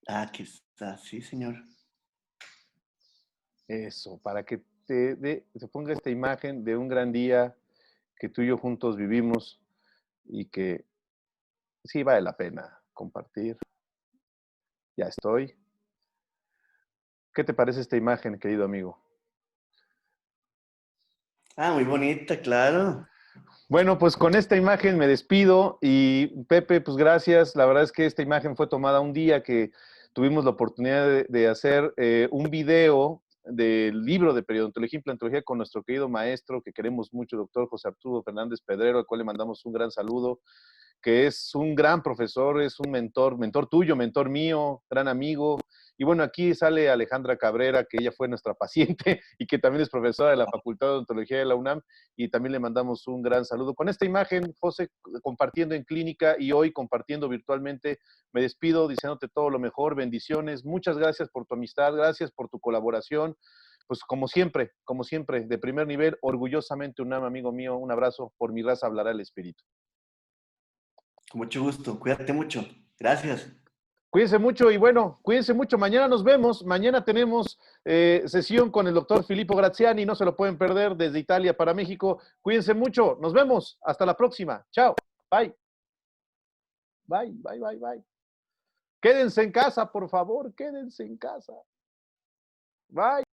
Ah, aquí está, sí, señor. Eso, para que te ponga esta imagen de un gran día que tú y yo juntos vivimos y que sí vale la pena compartir. Ya estoy. ¿Qué te parece esta imagen, querido amigo? Ah, muy bonita, claro. Bueno, pues con esta imagen me despido y Pepe, pues gracias. La verdad es que esta imagen fue tomada un día que tuvimos la oportunidad de hacer un video del libro de Periodontología e Implantología con nuestro querido maestro, que queremos mucho, doctor José Arturo Fernández Pedrero, al cual le mandamos un gran saludo, que es un gran profesor, es un mentor tuyo, mentor mío, gran amigo. Y bueno, aquí sale Alejandra Cabrera, que ella fue nuestra paciente y que también es profesora de la Facultad de Odontología de la UNAM, y también le mandamos un gran saludo. Con esta imagen, José, compartiendo en clínica y hoy compartiendo virtualmente, me despido diciéndote todo lo mejor, bendiciones, muchas gracias por tu amistad, gracias por tu colaboración. Pues como siempre, de primer nivel, orgullosamente UNAM, amigo mío, un abrazo, por mi raza hablará el espíritu. Con mucho gusto, cuídate mucho. Gracias. Cuídense mucho y bueno, cuídense mucho. Mañana nos vemos. Mañana tenemos sesión con el doctor Filippo Graziani. No se lo pueden perder desde Italia para México. Cuídense mucho. Nos vemos. Hasta la próxima. Chao. Bye. Bye, bye, bye, bye. Quédense en casa, por favor. Quédense en casa. Bye.